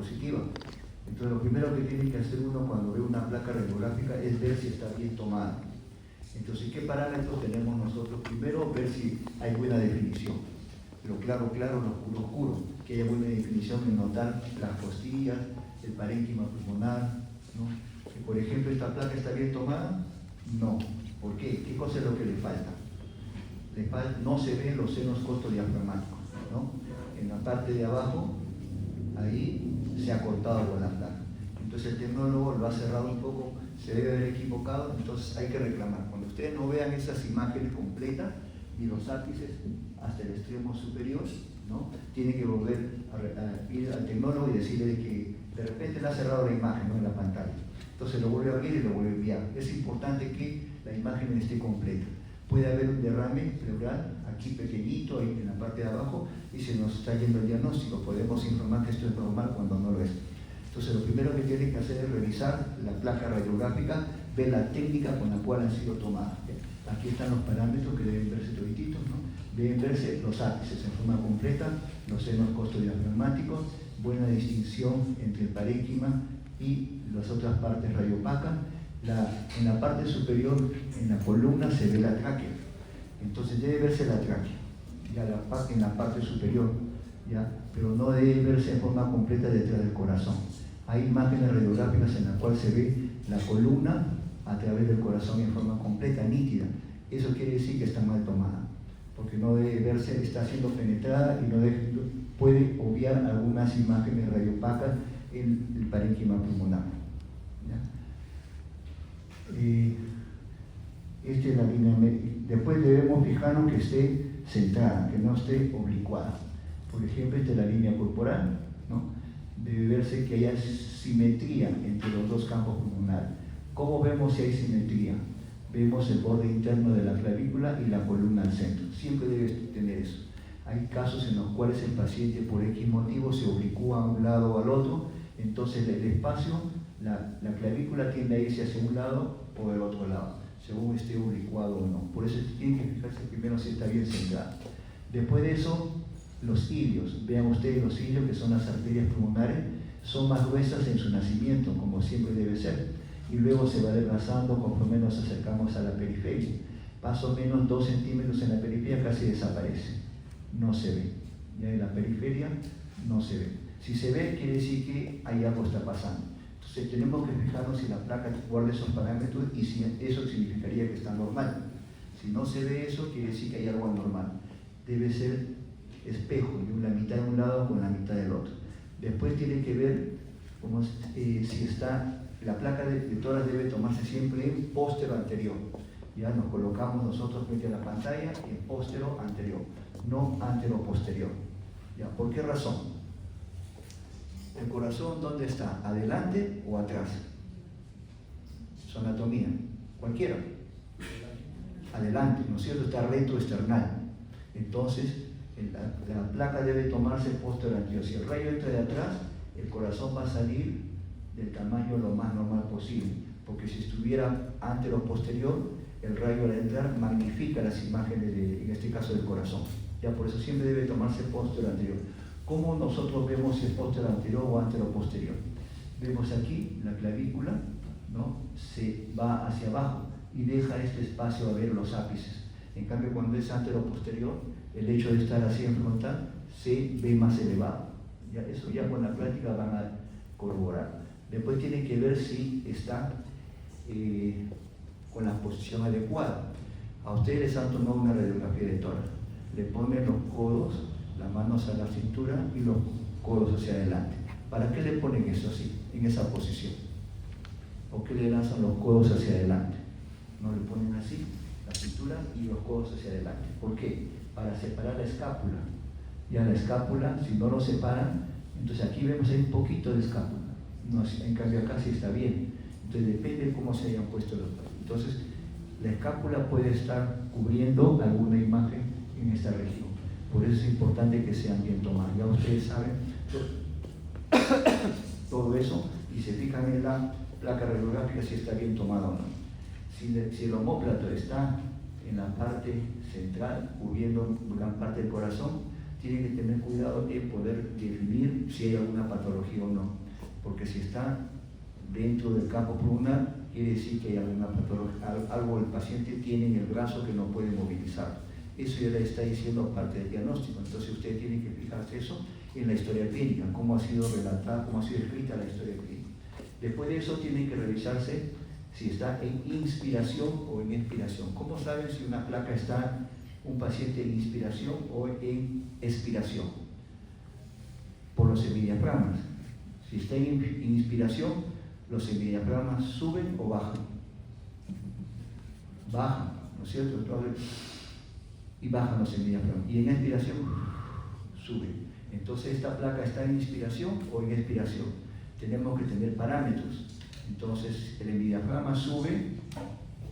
diapositiva. Entonces lo primero que tiene que hacer uno cuando ve una placa radiográfica es ver si está bien tomada. Entonces, ¿qué parámetros tenemos nosotros? Primero, ver si hay buena definición. Lo claro, claro, lo oscuro, oscuro. Que haya buena definición en notar las costillas, el parénquima pulmonar, ¿no? Que, por ejemplo, ¿esta placa está bien tomada? No. ¿Por qué? ¿Qué cosa es lo que le falta? No se ven los senos costodiafragmáticos, ¿no? En la parte de abajo, ahí se ha cortado con la placa. Entonces el tecnólogo lo ha cerrado un poco, se debe haber equivocado, entonces hay que reclamar. Cuando ustedes no vean esas imágenes completas, ni los ápices hasta el extremo superior, ¿no? Tiene que volver a ir al tecnólogo y decirle que de repente le ha cerrado la imagen, ¿no? En la pantalla. Entonces lo vuelve a abrir y lo vuelve a enviar. Es importante que la imagen esté completa. Puede haber un derrame pleural aquí pequeñito, ahí en la parte de abajo, y se nos está yendo el diagnóstico. Podemos informar que esto es normal cuando no lo es. Entonces lo primero que tienen que hacer es revisar la placa radiográfica, ver la técnica con la cual han sido tomadas. Aquí están los parámetros que deben verse todititos, ¿no? Deben verse los ápices en forma completa, los senos costodiafragmáticos, buena distinción entre el parénquima y las otras partes radiopacas. En la parte superior, en la columna, se ve la tráquea. Entonces debe verse la tráquea, ya en la parte superior, ¿ya? Pero no debe verse en forma completa detrás del corazón. Hay imágenes radiográficas en las cuales se ve la columna a través del corazón en forma completa, nítida. Eso quiere decir que está mal tomada, porque no debe verse, está siendo penetrada y puede obviar algunas imágenes radiopacas en el parénquima pulmonar, ¿ya? Esta es la línea media. Después debemos fijarnos que esté centrada, que no esté oblicuada. Por ejemplo, esta es la línea corporal, ¿no? Debe verse que haya simetría entre los dos campos pulmonares. ¿Cómo vemos si hay simetría? Vemos el borde interno de la clavícula y la columna al centro. Siempre debe tener eso. Hay casos en los cuales el paciente por X motivo se oblicúa a un lado o al otro, entonces el espacio, la clavícula tiende a irse hacia un lado o del otro lado, según esté oblicuado o no. Por eso tienen que fijarse primero si está bien centrado. Después de eso, los ilios. Vean ustedes los ilios, que son las arterias pulmonares, son más gruesas en su nacimiento, como siempre debe ser, y luego se va adelgazando conforme nos acercamos a la periferia. Más o menos 2 centímetros en la periferia casi desaparece, no se ve. Ya en la periferia no se ve. Si se ve, quiere decir que hay algo está pasando. Entonces tenemos que fijarnos si la placa guarda esos parámetros y si eso significaría que está normal. Si no se ve eso, quiere decir que hay algo anormal. Debe ser espejo, la mitad de un lado con la mitad del otro. Después tiene que ver si está, la placa de toras debe tomarse siempre en póstero anterior. Ya nos colocamos nosotros frente a la pantalla en póstero anterior, no antero posterior. ¿Ya? ¿Por qué razón? ¿El corazón dónde está? ¿Adelante o atrás? Su anatomía, cualquiera. Adelante, ¿no es cierto? Está retroesternal. Entonces, la placa debe tomarse póstero anterior. Si el rayo entra de atrás, el corazón va a salir del tamaño lo más normal posible, porque si estuviera antero posterior, el rayo al entrar magnifica las imágenes, en este caso del corazón. Ya por eso siempre debe tomarse póstero anterior. ¿Cómo nosotros vemos si es póstero anterior o antero posterior? Vemos aquí la clavícula, ¿no? Se va hacia abajo y deja este espacio a ver los ápices. En cambio, cuando es antero posterior, el hecho de estar así en frontal se ve más elevado. ¿Ya? Eso ya con la práctica van a corroborar. Después tienen que ver si está con la posición adecuada. A ustedes les han tomado una radiografía de tórax. Le ponen los codos, las manos a la cintura y los codos hacia adelante. ¿Para qué le ponen eso así, en esa posición? ¿O qué le lanzan los codos hacia adelante? No le ponen así, la cintura y los codos hacia adelante. ¿Por qué? Para separar la escápula. Ya la escápula, si no lo separan, entonces aquí vemos hay un poquito de escápula. No, en cambio acá sí está bien. Entonces depende de cómo se hayan puesto los pasos. Entonces la escápula puede estar cubriendo alguna imagen en esta región. Por eso es importante que sean bien tomadas. Ya ustedes saben todo eso y se fijan en la placa radiográfica si está bien tomada o no. Si el omóplato está en la parte central, cubriendo gran parte del corazón, tiene que tener cuidado de poder definir si hay alguna patología o no, porque si está dentro del campo pulmonar, quiere decir que hay alguna patología, algo el paciente tiene en el brazo que no puede movilizar. Eso ya le está diciendo parte del diagnóstico. Entonces usted tiene que fijarse eso en la historia clínica, cómo ha sido relatada, cómo ha sido escrita la historia clínica. Después de eso tiene que revisarse si está en inspiración o en expiración. ¿Cómo saben si una placa está un paciente en inspiración o en expiración? Por los semidiafragmas. Si está en inspiración, los semidiafragmas suben o bajan. Bajan, ¿no es cierto? Y bajan los semidiafragmas. Y en expiración, suben. Entonces, ¿esta placa está en inspiración o en expiración? Tenemos que tener parámetros. Entonces, el diafragma sube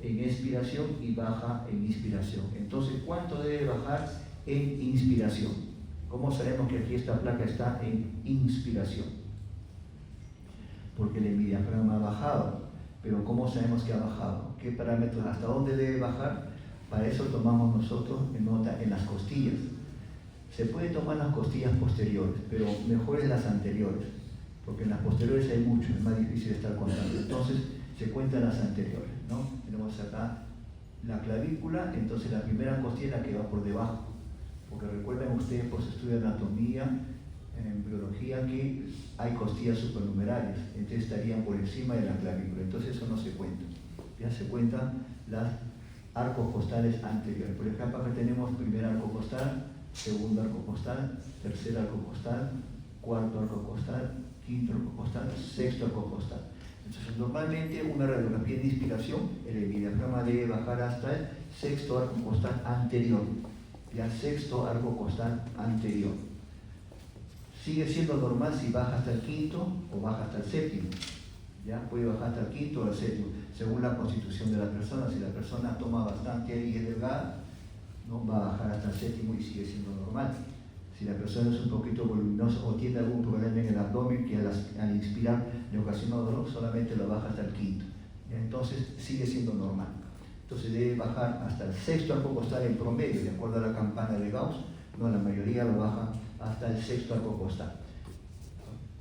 en expiración y baja en inspiración. Entonces, ¿cuánto debe bajar en inspiración? ¿Cómo sabemos que aquí esta placa está en inspiración? Porque el diafragma ha bajado. Pero ¿cómo sabemos que ha bajado? ¿Qué parámetros? ¿Hasta dónde debe bajar? Para eso tomamos nosotros en nota en las costillas. Se puede tomar las costillas posteriores, pero mejor es las anteriores, porque en las posteriores hay mucho, es más difícil estar contando. Entonces se cuentan las anteriores, ¿no? Tenemos acá la clavícula, entonces la primera costilla es la que va por debajo, porque recuerden ustedes, pues estudian anatomía, en biología, que hay costillas supernumerarias, entonces estarían por encima de la clavícula, entonces eso no se cuenta. Ya se cuentan las arcos costales anteriores. Por ejemplo, acá tenemos primer arco costal, segundo arco costal, tercer arco costal, cuarto arco costal, quinto arco costal, sexto arco costal. Entonces, normalmente una radiografía de inspiración, el diafragma debe bajar hasta el sexto arco costal anterior. Ya sexto arco costal anterior. Sigue siendo normal si baja hasta el quinto o baja hasta el séptimo. Ya puede bajar hasta el quinto o el séptimo, según la constitución de la persona. Si la persona toma bastante aire y es delgada, no va a bajar hasta el séptimo y sigue siendo normal. Si la persona es un poquito voluminosa o tiene algún problema en el abdomen que al inspirar le ocasiona dolor, solamente lo baja hasta el quinto. Entonces sigue siendo normal. Entonces debe bajar hasta el sexto arco costal en promedio, de acuerdo a la campana de Gauss. No, la mayoría lo baja hasta el sexto arco costal.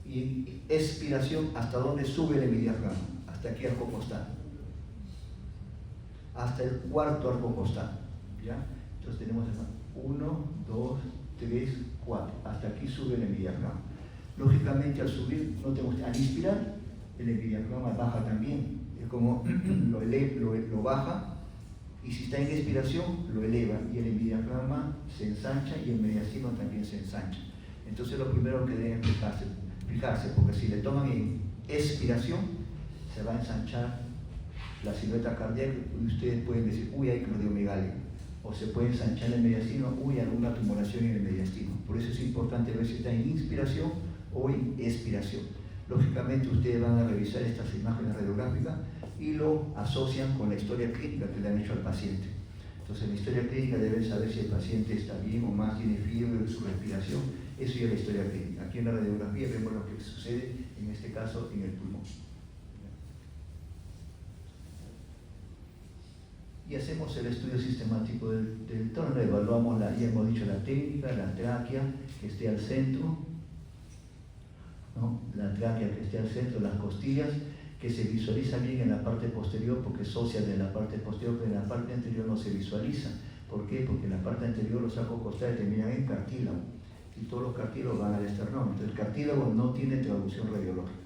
Y expiración, ¿hasta dónde sube el diafragma? Hasta aquí arco costal. Hasta el cuarto arco costal. ¿Ya? Entonces tenemos 1, 2, 3, 4. Hasta aquí sube el diafragma. Lógicamente al subir, al inspirar, el diafragma baja también. Es como lo baja, y si está en expiración, lo eleva, y el diafragma se ensancha y el mediastino también se ensancha. Entonces lo primero que deben fijarse, porque si le toman en expiración, se va a ensanchar la silueta cardíaca y ustedes pueden decir, uy, hay cardiomegalia. O se puede ensanchar el mediastino, uy, alguna tumoración en el mediastino. Por eso es importante ver si está en inspiración o en expiración. Lógicamente ustedes van a revisar estas imágenes radiográficas y lo asocian con la historia clínica que le han hecho al paciente. Entonces en la historia clínica deben saber si el paciente está bien o más, tiene fiebre, su respiración. Eso ya es la historia clínica. Aquí en la radiografía vemos lo que sucede, en este caso, en el pulmón. Y hacemos el estudio sistemático del tono, evaluamos, ya hemos dicho, la técnica, la tráquea que esté al centro, ¿no? La tráquea que esté al centro, las costillas, que se visualiza bien en la parte posterior, porque es social de la parte posterior, pero en la parte anterior no se visualiza. ¿Por qué? Porque en la parte anterior los arcos costales terminan en cartílago, y todos los cartílagos van al esternón. Entonces el cartílago no tiene traducción radiológica.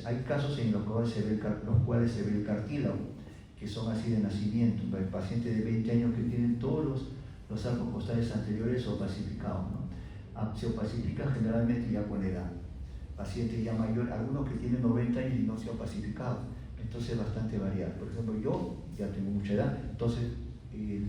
Hay casos en los cuales se ve el cartílago, que son así de nacimiento, para el paciente de 20 años que tienen todos los arcos costales anteriores opacificados, ¿no? Se opacifica generalmente ya con edad. Pacientes ya mayores, algunos que tienen 90 años y no se han opacificado, entonces es bastante variable. Por ejemplo, yo ya tengo mucha edad, entonces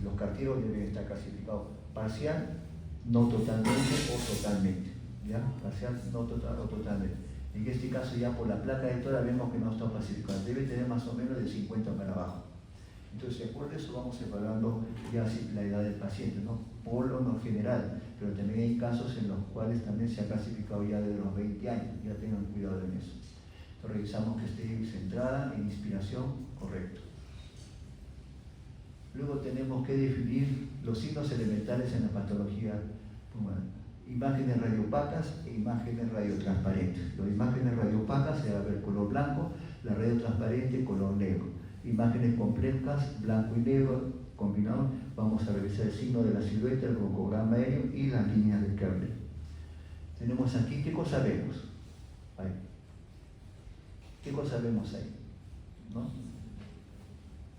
los cartílagos deben estar clasificados parcial, no totalmente o totalmente. ¿Ya? Parcial, no total o totalmente. En este caso ya por la placa de tora vemos que no está opacificado, debe tener más o menos de 50 para abajo. Entonces, de acuerdo a eso vamos evaluando ya la edad del paciente, ¿no? Por lo general, pero también hay casos en los cuales también se ha clasificado ya desde los 20 años, ya tengan cuidado en eso. Entonces, revisamos que esté centrada en inspiración, correcto. Luego tenemos que definir los signos elementales en la patología Bueno, imágenes radiopacas e imágenes radiotransparentes. Las imágenes radiopacas se va a ver color blanco, la radiotransparente color negro. Imágenes complejas, blanco y negro combinados, vamos a revisar el signo de la silueta, el broncograma aéreo y las líneas de Kepler. Tenemos aquí, ¿qué cosa vemos? Ahí. ¿Qué cosa vemos ahí? ¿No?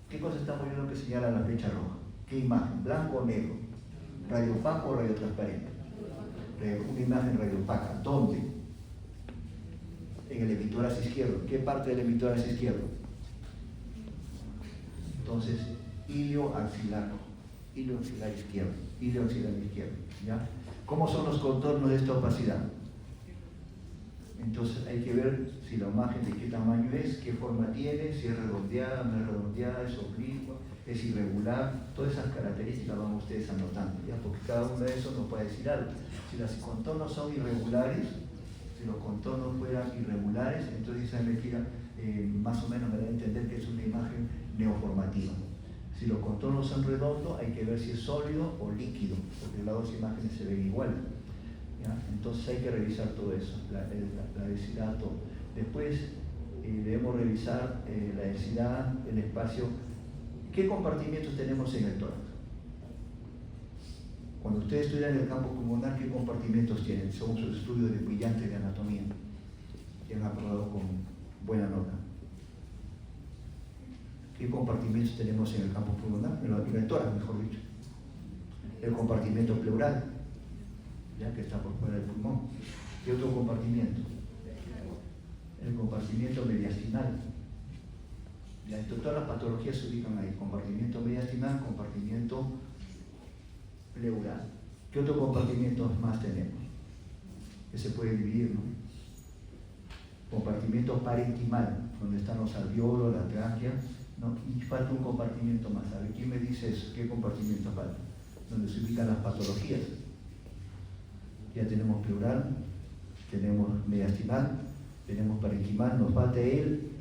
¿Qué cosa estamos viendo que señala la flecha roja? ¿Qué imagen? ¿Blanco o negro? ¿Radiopaco o radiotransparente? Una imagen radiopaca. ¿Dónde? En el emitor hacia izquierdo. ¿Qué parte del emitor hacia izquierdo? Entonces, ilio axilar izquierdo. Ilio axilar izquierdo. ¿Ya? ¿Cómo son los contornos de esta opacidad? Entonces hay que ver si la imagen de qué tamaño es, qué forma tiene, si es redondeada, no es redondeada, es oblicua, es irregular. Todas esas características van ustedes anotando, ¿ya? Porque cada uno de esos nos puede decir algo. Si los contornos son irregulares, si los contornos fueran irregulares, entonces esa mentira más o menos me da a entender que es una imagen neoformativa. Si los contornos son redondos, hay que ver si es sólido o líquido, porque las dos imágenes se ven igual. ¿Ya? Entonces hay que revisar todo eso, la densidad, todo. Después debemos revisar la densidad, el espacio. ¿Qué compartimientos tenemos en el tórax? Cuando ustedes estudian el campo pulmonar, ¿qué compartimientos tienen? Según sus estudios de brillantes de anatomía, que han aprobado con buena nota. ¿Qué compartimentos tenemos en el campo pulmonar? En el tórax, mejor dicho. El compartimento pleural, ya que está por fuera del pulmón. ¿Qué otro compartimiento? El compartimiento mediastinal. Ya, entonces, todas las patologías se ubican ahí. Compartimiento mediastinal, compartimiento pleural. ¿Qué otro compartimiento más tenemos? Que se puede dividir, ¿no? Compartimiento parenquimal, donde están los alveolos, la tráquea, ¿no? Y falta un compartimiento más. A ver, ¿quién me dice eso? ¿Qué compartimiento falta? Donde se ubican las patologías. Ya tenemos pleural, tenemos mediastinal, tenemos parenquimal, nos falta el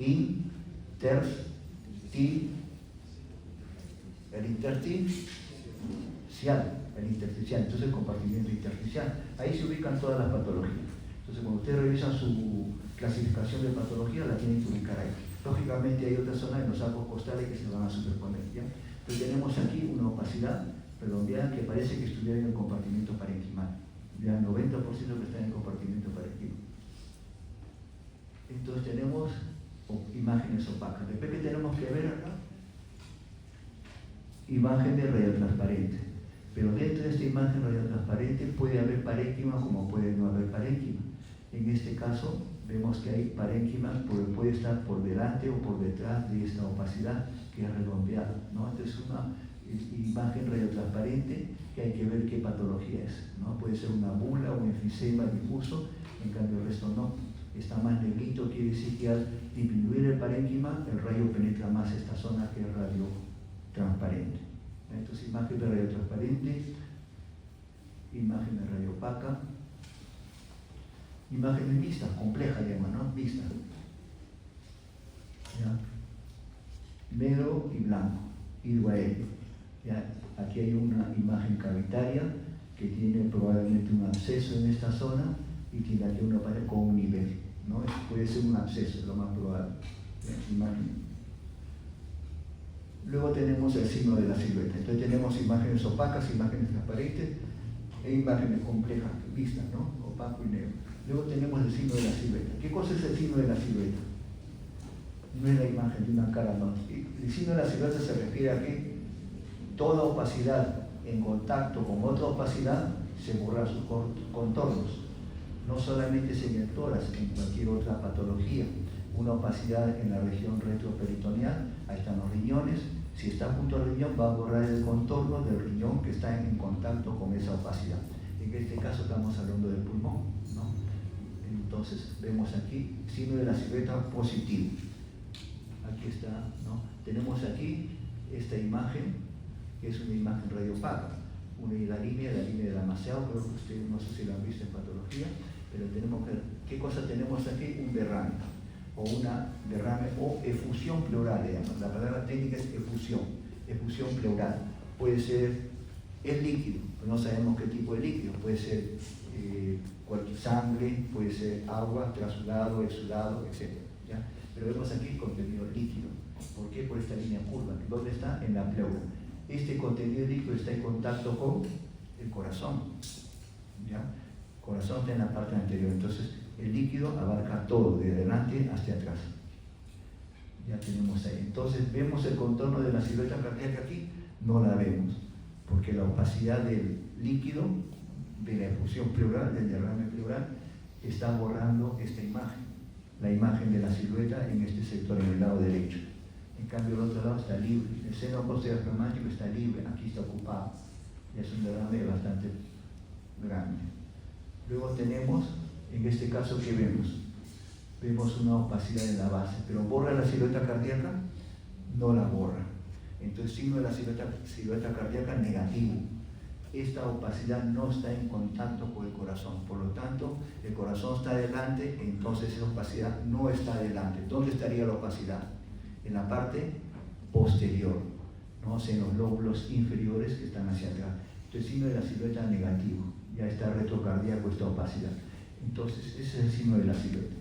intersticial, entonces el compartimiento intersticial. Ahí se ubican todas las patologías. Entonces cuando ustedes revisan su clasificación de patología, la tienen que ubicar ahí. Lógicamente hay otras zonas en los arcos costales que se van a superponer, ¿ya? Entonces tenemos aquí una opacidad redondeada que parece que estuviera en el compartimiento parenquimal. Ya el 90% que está en el compartimiento parenquimal. Entonces tenemos imágenes opacas. Después que tenemos que ver acá, imágenes radiotransparentes. Pero dentro de esta imagen radiotransparente puede haber parénquima como puede no haber parénquima. En este caso vemos que hay parénquima, puede estar por delante o por detrás de esta opacidad que es redondeada, ¿no? Esta es una imagen radiotransparente que hay que ver qué patología es, ¿no? Puede ser una bula, un enfisema difuso, en cambio el resto no. Está más negrito, quiere decir que al disminuir el parénquima, el rayo penetra más esta zona que es radiotransparente. Entonces, imagen de radiotransparente, imagen de radiopaca, imágenes mixtas, complejas llaman, ¿no? Mixtas. Negro y blanco, hidroaéreo. Aquí hay una imagen cavitaria que tiene probablemente un absceso en esta zona y tiene aquí una pared con un nivel, ¿no? Puede ser un absceso, lo más probable. Imagen. Luego tenemos el signo de la silueta. Entonces tenemos imágenes opacas, imágenes transparentes e imágenes complejas, vistas, ¿no? Opaco y negro. Luego tenemos el signo de la silueta. ¿Qué cosa es el signo de la silueta? No es la imagen de una cara, no. El signo de la silueta se refiere a que toda opacidad en contacto con otra opacidad se borra sus contornos. No solamente es en el tórax, en cualquier otra patología. Una opacidad en la región retroperitoneal, ahí están los riñones. Si está junto al riñón, va a borrar el contorno del riñón que está en contacto con esa opacidad. En este caso estamos hablando del pulmón, ¿no? Entonces vemos aquí signo de la silueta positivo. Aquí está, ¿no? Tenemos aquí esta imagen, que es una imagen radiopaca. La línea de la Maceo, creo que ustedes no sé si la han visto en patología, pero tenemos que, ¿qué cosa tenemos aquí? Un derrame, o una derrame, o efusión pleural, digamos. La palabra técnica es efusión pleural. Puede ser Es líquido, pero no sabemos qué tipo de líquido. Puede ser cualquier sangre, puede ser agua, trasudado, exudado, etc. ¿Ya? Pero vemos aquí contenido líquido. ¿Por qué? Por esta línea curva. ¿Dónde está? En la pleura. Este contenido líquido está en contacto con el corazón. ¿Ya? El corazón está en la parte anterior. Entonces, el líquido abarca todo, de adelante hasta atrás. Ya tenemos ahí. Entonces, ¿vemos el contorno de la silueta cardíaca aquí? No la vemos, porque la opacidad del líquido, de la efusión pleural, del derrame pleural, está borrando esta imagen, la imagen de la silueta en este sector, en el lado derecho. En cambio, el otro lado está libre. El seno postdiafragmático está libre, aquí está ocupado. Y es un derrame bastante grande. Luego tenemos, en este caso, ¿qué vemos? Vemos una opacidad en la base, pero ¿borra la silueta cardíaca? No la borra. Entonces, signo de la silueta cardíaca negativo. Esta opacidad no está en contacto con el corazón, por lo tanto, el corazón está adelante, entonces esa opacidad no está adelante. ¿Dónde estaría la opacidad? En la parte posterior, ¿no? O sea, en los lóbulos inferiores que están hacia atrás. Entonces, signo de la silueta negativo, ya está retrocardíaco esta opacidad. Entonces, ese es el signo de la silueta.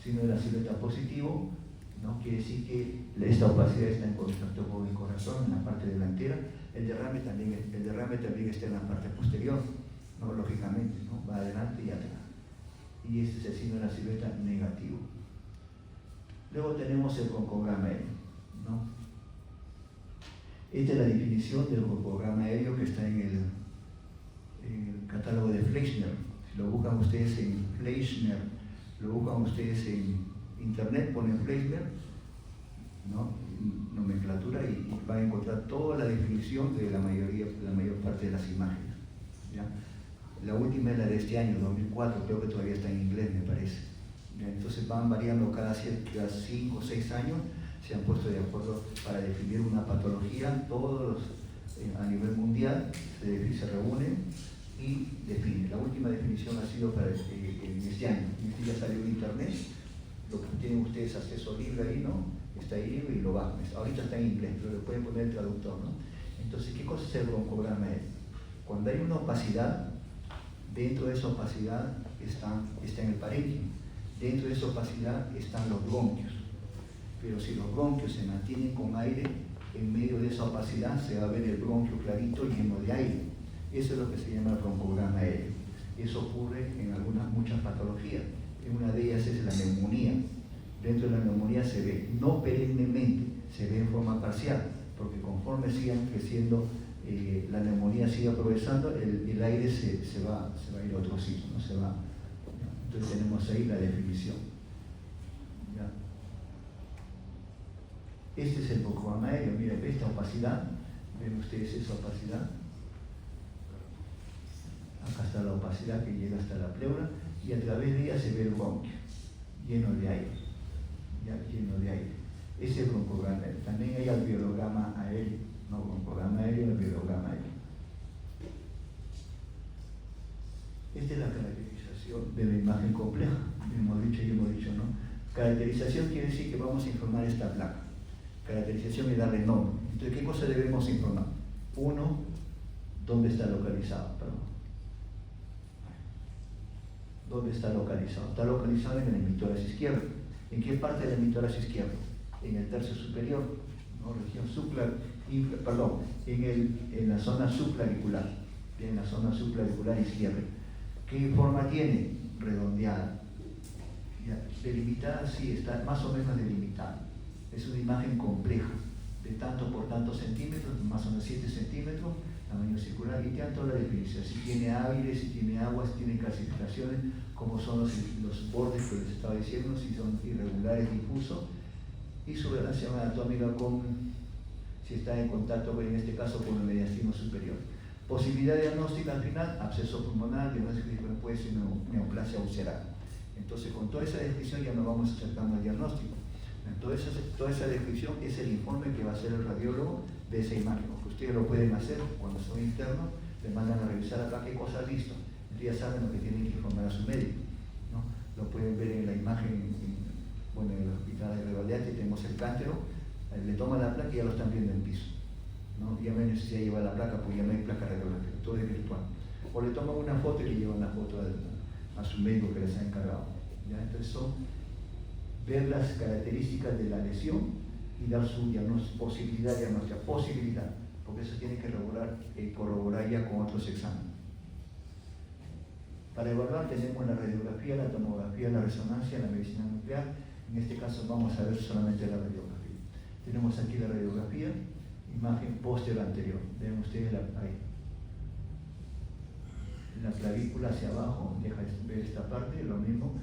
Signo de la silueta positivo, ¿no? Quiere decir que esta opacidad está en contacto con el corazón, en la parte delantera. El derrame también está en la parte posterior, ¿no? Lógicamente, ¿no? Va adelante y atrás. Y este es el signo de la silueta negativo. Luego tenemos el broncograma aéreo, ¿no? Esta es la definición del broncograma aéreo que está en el catálogo de Fleischner. Si lo buscan ustedes en Fleischner, lo buscan ustedes en internet, ponen Fleischner, ¿no? Nomenclatura, y van a encontrar toda la definición de la mayor parte de las imágenes. ¿Ya? La última es la de este año, 2004, creo que todavía está en inglés, me parece. ¿Ya? Entonces van variando cada 5 o 6 años, se han puesto de acuerdo para definir una patología, todos a nivel mundial se reúnen y definen. La última definición ha sido para en este año, ya salió en internet, lo que tienen ustedes acceso libre ahí, ¿no? Está ahí y lo bajan. Ahorita está en inglés, pero le pueden poner el traductor, ¿no? Entonces, ¿qué cosa es el broncograma? Cuando hay una opacidad, dentro de esa opacidad está en el parénquima, dentro de esa opacidad están los bronquios. Pero si los bronquios se mantienen con aire, en medio de esa opacidad se va a ver el bronquio clarito lleno de aire. Eso es lo que se llama el broncograma aéreo. Eso ocurre en muchas patologías. En una de ellas es la neumonía. Dentro de la neumonía se ve, no perennemente, se ve en forma parcial, porque conforme sigan creciendo, la neumonía siga progresando, el aire se va a ir a otro sitio, ¿no? Se va, ¿ya? Entonces tenemos ahí la definición. ¿Ya? Este es el broncograma aéreo. Miren, esta opacidad, ven ustedes esa opacidad. Acá está la opacidad que llega hasta la pleura, y a través de ella se ve el bronquio, lleno de aire. Ya, lleno de aire. Ese es el broncograma aéreo. También hay alveolograma aéreo, no broncograma aéreo, alveolograma aéreo. Esta es la caracterización de la imagen compleja, hemos dicho, ¿no? Caracterización quiere decir que vamos a informar esta placa. Caracterización es darle nombre. Entonces, ¿qué cosa debemos informar? Uno, ¿dónde está localizado? Perdón. ¿Dónde está localizado? Está localizado en el hemitórax izquierdo. ¿En qué parte del hemitórax izquierdo? En el tercio superior, ¿no? Región en la zona suprauricular, en la zona suprauricular izquierda. ¿Qué forma tiene? Redondeada. ¿Ya? Delimitada, sí, está más o menos delimitada. Es una imagen compleja, de tanto por tantos centímetros, más o menos 7 centímetros, tamaño circular, y ya toda la definición. Si tiene aire, si tiene agua, si tiene calcificaciones, como son los bordes que les estaba diciendo, si son irregulares, difusos, y su relación anatómica con, si está en contacto, en este caso, con el mediastino superior. Posibilidad diagnóstica al final, absceso pulmonar, diagnóstico puede ser neoplasia ulceral. Entonces, con toda esa descripción ya nos vamos acercando al diagnóstico. Entonces, toda esa descripción es el informe que va a hacer el radiólogo de esa imagen. Ustedes lo pueden hacer cuando son internos, le mandan a revisar acá qué cosas listo. Ya saben lo que tienen que informar a su médico, ¿no? Lo pueden ver en la imagen, en el hospital de Revaldeante tenemos el cántero, le toman la placa y ya lo están viendo en piso. ¿no? Ya no hay necesidad de llevar la placa porque ya no hay placa radiográfica, todo es virtual. O le toman una foto y le llevan la foto a su médico que les ha encargado. ¿Ya? Entonces son ver las características de la lesión y dar su diagnóstico, posibilidad, porque eso tiene que corroborar ya con otros exámenes. Para evaluar tenemos la radiografía, la tomografía, la resonancia, la medicina nuclear. En este caso vamos a ver solamente la radiografía. Tenemos aquí la radiografía, imagen posterior anterior. Ven ustedes ahí. La clavícula hacia abajo, deja ver esta parte, lo mismo,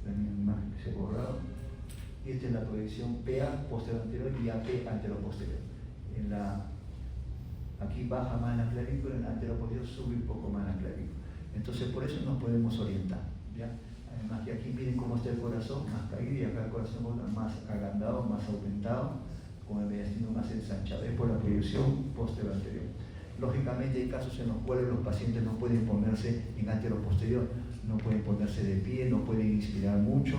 la misma imagen que se ha borrado. Y esta es la proyección PA posterior anterior y AP anterior posterior. Aquí baja más la clavícula, en la anterior posterior sube un poco más la clavícula. Entonces por eso nos podemos orientar. ¿Ya? Además que aquí miren cómo está el corazón, más caído, y acá el corazón más agrandado, más aumentado, con el mediastino más ensanchado. Es por la proyección posterior anterior. Lógicamente hay casos en los cuales los pacientes no pueden ponerse en anterior posterior, no pueden ponerse de pie, no pueden inspirar mucho,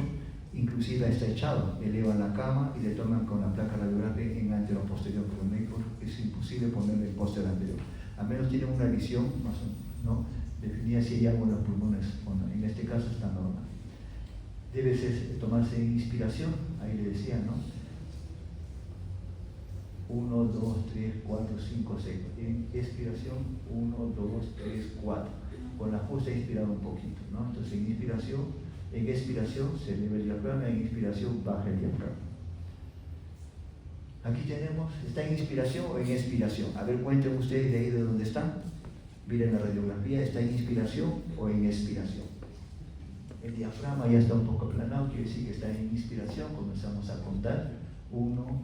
inclusive está echado, elevan la cama y le toman con la placa radiográfica en anterior posterior, porque es imposible ponerle en posterior anterior. Al menos tienen una visión más o menos, ¿no? Definida si hay algo en los pulmones o no. En este caso está normal. Debe tomarse en inspiración, ahí le decía, ¿no? 1, 2, 3, 4, 5, 6. En expiración, 1, 2, 3, 4. Con la justa inspirado un poquito, ¿no? Entonces en expiración se eleva el diafragma, en inspiración baja el diafragma. Aquí tenemos, ¿está en inspiración o en expiración? A ver, cuenten ustedes de ahí de dónde están. Miren la radiografía, ¿está en inspiración o en expiración? El diafragma ya está un poco aplanado, quiere decir que está en inspiración. Comenzamos a contar. 1,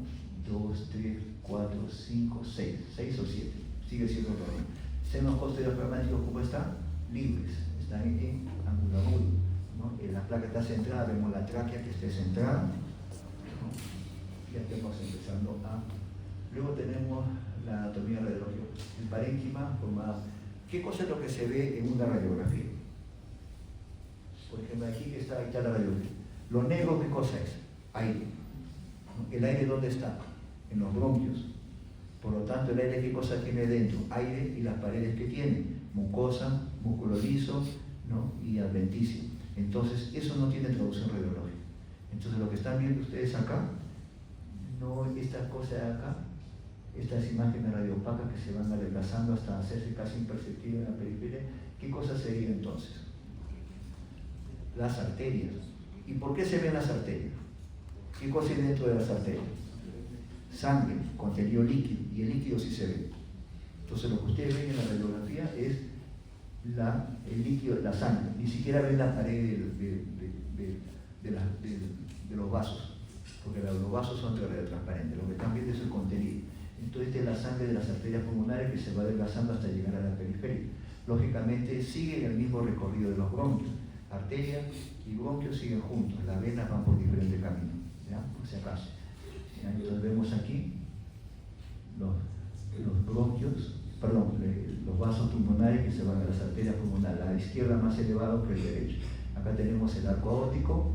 2, 3, 4, 5, 6. 6 o 7. Sigue siendo normal. Senos costodiafragmáticos, ¿cómo están? Libres. Están en ángulo agudo, ¿no? La placa está centrada, vemos la tráquea que esté centrada, ¿no? Ya estamos empezando a... Luego tenemos la anatomía radiológica. El parénquima formado. ¿Qué cosa es lo que se ve en una radiografía? Por ejemplo, aquí está la radiografía. Lo negro, ¿qué cosa es? Aire. ¿El aire dónde está? En los bronquios. Por lo tanto, el aire, ¿qué cosa tiene dentro? Aire y las paredes que tiene. Mucosa, músculo liso, ¿no? Y adventicio. Entonces, eso no tiene traducción radiológica. Entonces, lo que están viendo ustedes acá, no estas cosas de acá, estas imágenes radiopacas que se van adelgazando hasta hacerse casi imperceptibles en la periferia, ¿qué cosa sería entonces? Las arterias. ¿Y por qué se ven las arterias? ¿Qué cosa hay dentro de las arterias? Sangre, contenido líquido, y el líquido sí se ve. Entonces lo que ustedes ven en la radiografía es el líquido, la sangre, ni siquiera ven la pared de los vasos, porque los vasos son transparentes, lo que están viendo es el contenido. Entonces esta es la sangre de las arterias pulmonares que se va adelgazando hasta llegar a la periferia. Lógicamente siguen el mismo recorrido de los bronquios. Arteria y bronquios siguen juntos, las venas van por diferentes caminos, ¿ya? Por si acaso. ¿Ya? Entonces vemos aquí los bronquios, los vasos pulmonares que se van a las arterias pulmonares, la izquierda más elevado que el derecho. Acá tenemos el arco aórtico,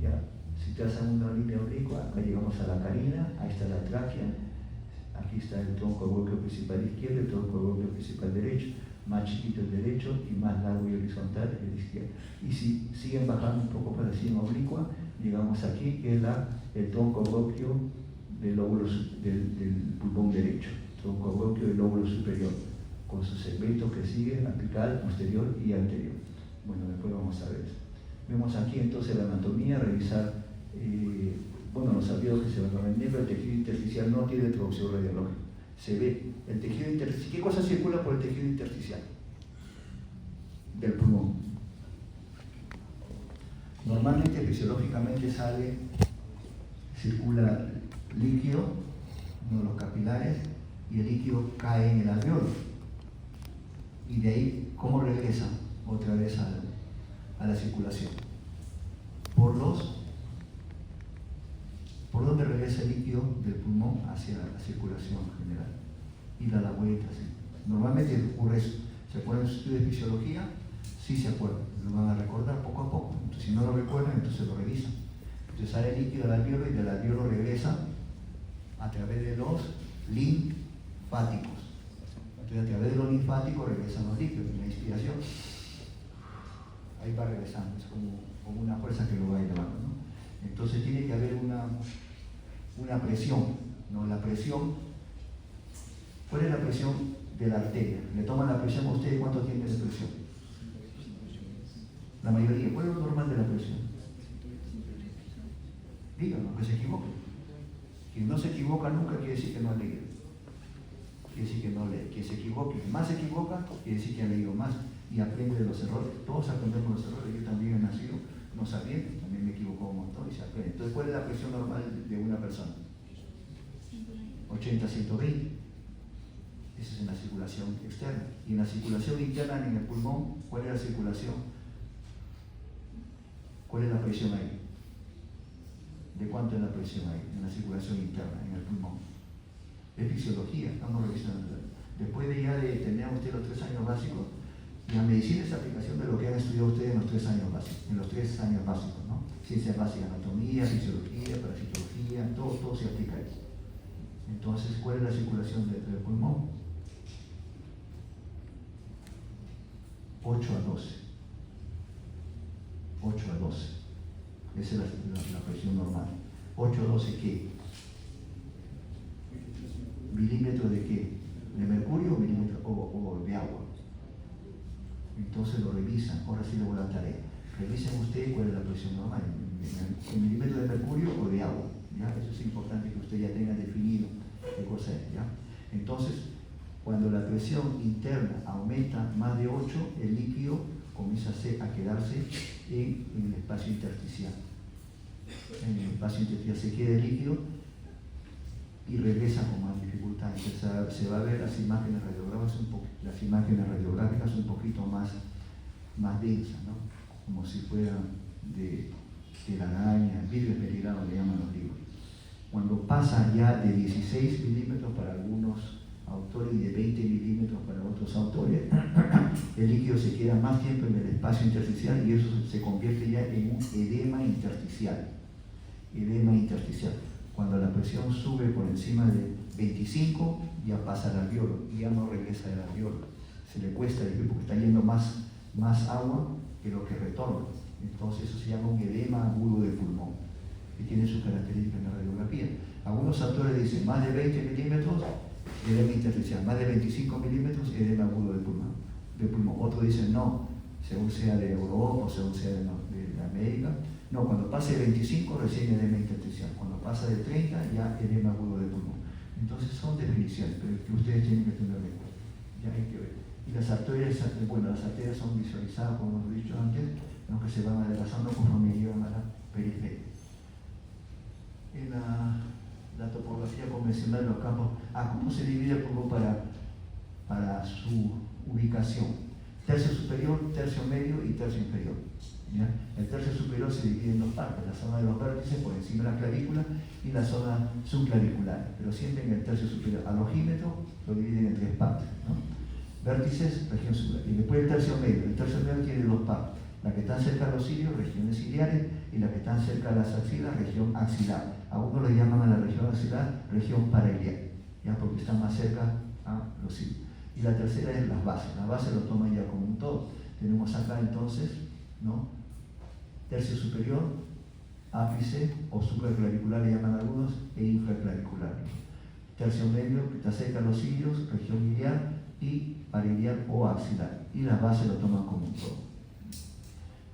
¿ya? Si trazan una línea oblicua, acá llegamos a la carina, ahí está la tráquea, aquí está el tronco bronquio principal izquierdo, el tronco bronquio principal derecho, más chiquito el derecho y más largo y horizontal el izquierdo. Y si siguen bajando un poco para encima oblicua, llegamos aquí, que es el tronco bronquio del pulmón derecho, tronco bronquio del lóbulo superior, con sus segmentos que siguen apical, posterior y anterior. Bueno, después vamos a ver eso. Vemos aquí entonces la anatomía, revisar los sabidos que se van a ver negro. El tejido intersticial no tiene traducción radiológica. Se ve el tejido intersticial. ¿Qué cosa circula por el tejido intersticial? Del pulmón. Normalmente, fisiológicamente circula líquido, uno de los capilares, y el líquido cae en el alveolo. Y de ahí, ¿cómo regresa otra vez a la circulación? ¿Por dónde regresa el líquido del pulmón hacia la circulación general? Y da la vuelta, ¿sí? Normalmente ocurre eso. ¿Se acuerdan de sus estudios de fisiología? Sí se acuerdan, lo van a recordar poco a poco. Entonces, si no lo recuerdan, entonces lo revisan. Entonces sale el líquido del alveolo y del alveolo regresa a través de los linfáticos. Entonces, a través de los linfáticos regresan los líquidos. En la inspiración, ahí va regresando, es como una fuerza que lo va elevando, ¿no? Entonces tiene que haber una presión, ¿no? La presión, ¿cuál es la presión de la arteria? ¿Le toman la presión a ustedes? ¿Cuánto tiene de presión? La mayoría. ¿Cuál es lo normal de la presión? Díganlo, que se equivoque. Quien no se equivoca nunca quiere decir que no ha leído. Quiere decir que no lee. Quien se equivoque, más se equivoca, quiere decir que ha leído más y aprende de los errores. Todos aprendemos los errores. Yo también he nacido no sabiendo, también me equivoco un montón y se aprende. Entonces, ¿cuál es la presión normal de una persona? 80, 120. Eso es en la circulación externa. Y en la circulación interna, en el pulmón, ¿cuál es la circulación? ¿Cuál es la presión ahí? ¿De cuánto es la presión ahí? En la circulación interna, en el pulmón. Es fisiología, estamos revisando. Después de ya de tener usted los 3 años básicos, la medicina es aplicación de lo que han estudiado ustedes en los 3 años básicos, ¿no? Ciencias básicas, anatomía, fisiología, parasitología, todo se aplica ahí. Entonces, ¿cuál es la circulación del pulmón? 8 a 12. 8 a 12. Esa es la presión normal. 8 a 12, ¿qué? ¿Milímetros de qué? ¿De mercurio o milímetros o de agua? Entonces lo revisan. Ahora sí le voy a la tarea. Revisen ustedes cuál es la presión normal, en milímetros de mercurio o de agua. ¿Ya? Eso es importante que usted ya tenga definido qué cosa es. ¿Ya? Entonces, cuando la presión interna aumenta más de 8, el líquido comienza a quedarse en el espacio intersticial. En el espacio intersticial se queda el líquido y regresa con más dificultad. Entonces se va a ver las imágenes radiográficas un poquito más densas, ¿no? Como si fueran de la araña, vidrio esmerilado le llaman los libros. Cuando pasa ya de 16 milímetros para algunos autores y de 20 milímetros para otros autores, el líquido se queda más tiempo en el espacio intersticial y eso se convierte ya en un edema intersticial. Edema intersticial. Cuando la presión sube por encima de 25, ya pasa al alveolo y ya no regresa del alveolo. Se le cuesta porque está yendo más agua que lo que retorna. Entonces eso se llama un edema agudo del pulmón, que tiene sus características en la radiografía. Algunos autores dicen más de 20 milímetros, edema intersticial, más de 25 milímetros, edema agudo del pulmón. Otros dicen no, según sea de Europa o según sea de América. No, cuando pase de 25 recién edema intersticial, cuando pasa de 30 ya edema agudo del pulmón. Entonces son definiciones, pero que ustedes tienen que tener en cuenta. Ya hay que ver. Y las arterias son visualizadas, como hemos dicho antes, aunque se van adelgazando conforme llegan a la periferia. En la topografía convencional de los campos, ¿cómo se divide el pulmón para su ubicación? Tercio superior, tercio medio y tercio inferior. ¿Ya? El tercio superior se divide en 2 partes, la zona de los vértices por encima de la clavícula y la zona subclavicular, pero siempre en el tercio superior. Al ojímetro lo dividen en 3 partes, ¿no? Vértices, región subclavicular. Y después el tercio medio tiene 2 partes, la que está cerca de los cilios, regiones ciliares, y la que está cerca de las axilas, región axilar. Algunos le llaman a la región axilar región parailiac, ya porque está más cerca a los cilios. Y la tercera es las bases lo toman ya como un todo. Tenemos acá entonces, ¿no? Tercio superior, ápice o supraclavicular le llaman algunos, e infraclavicular. Tercio medio, que está cerca de los cilios, región iliar y parailiac o axilar. Y las bases lo toman como un todo.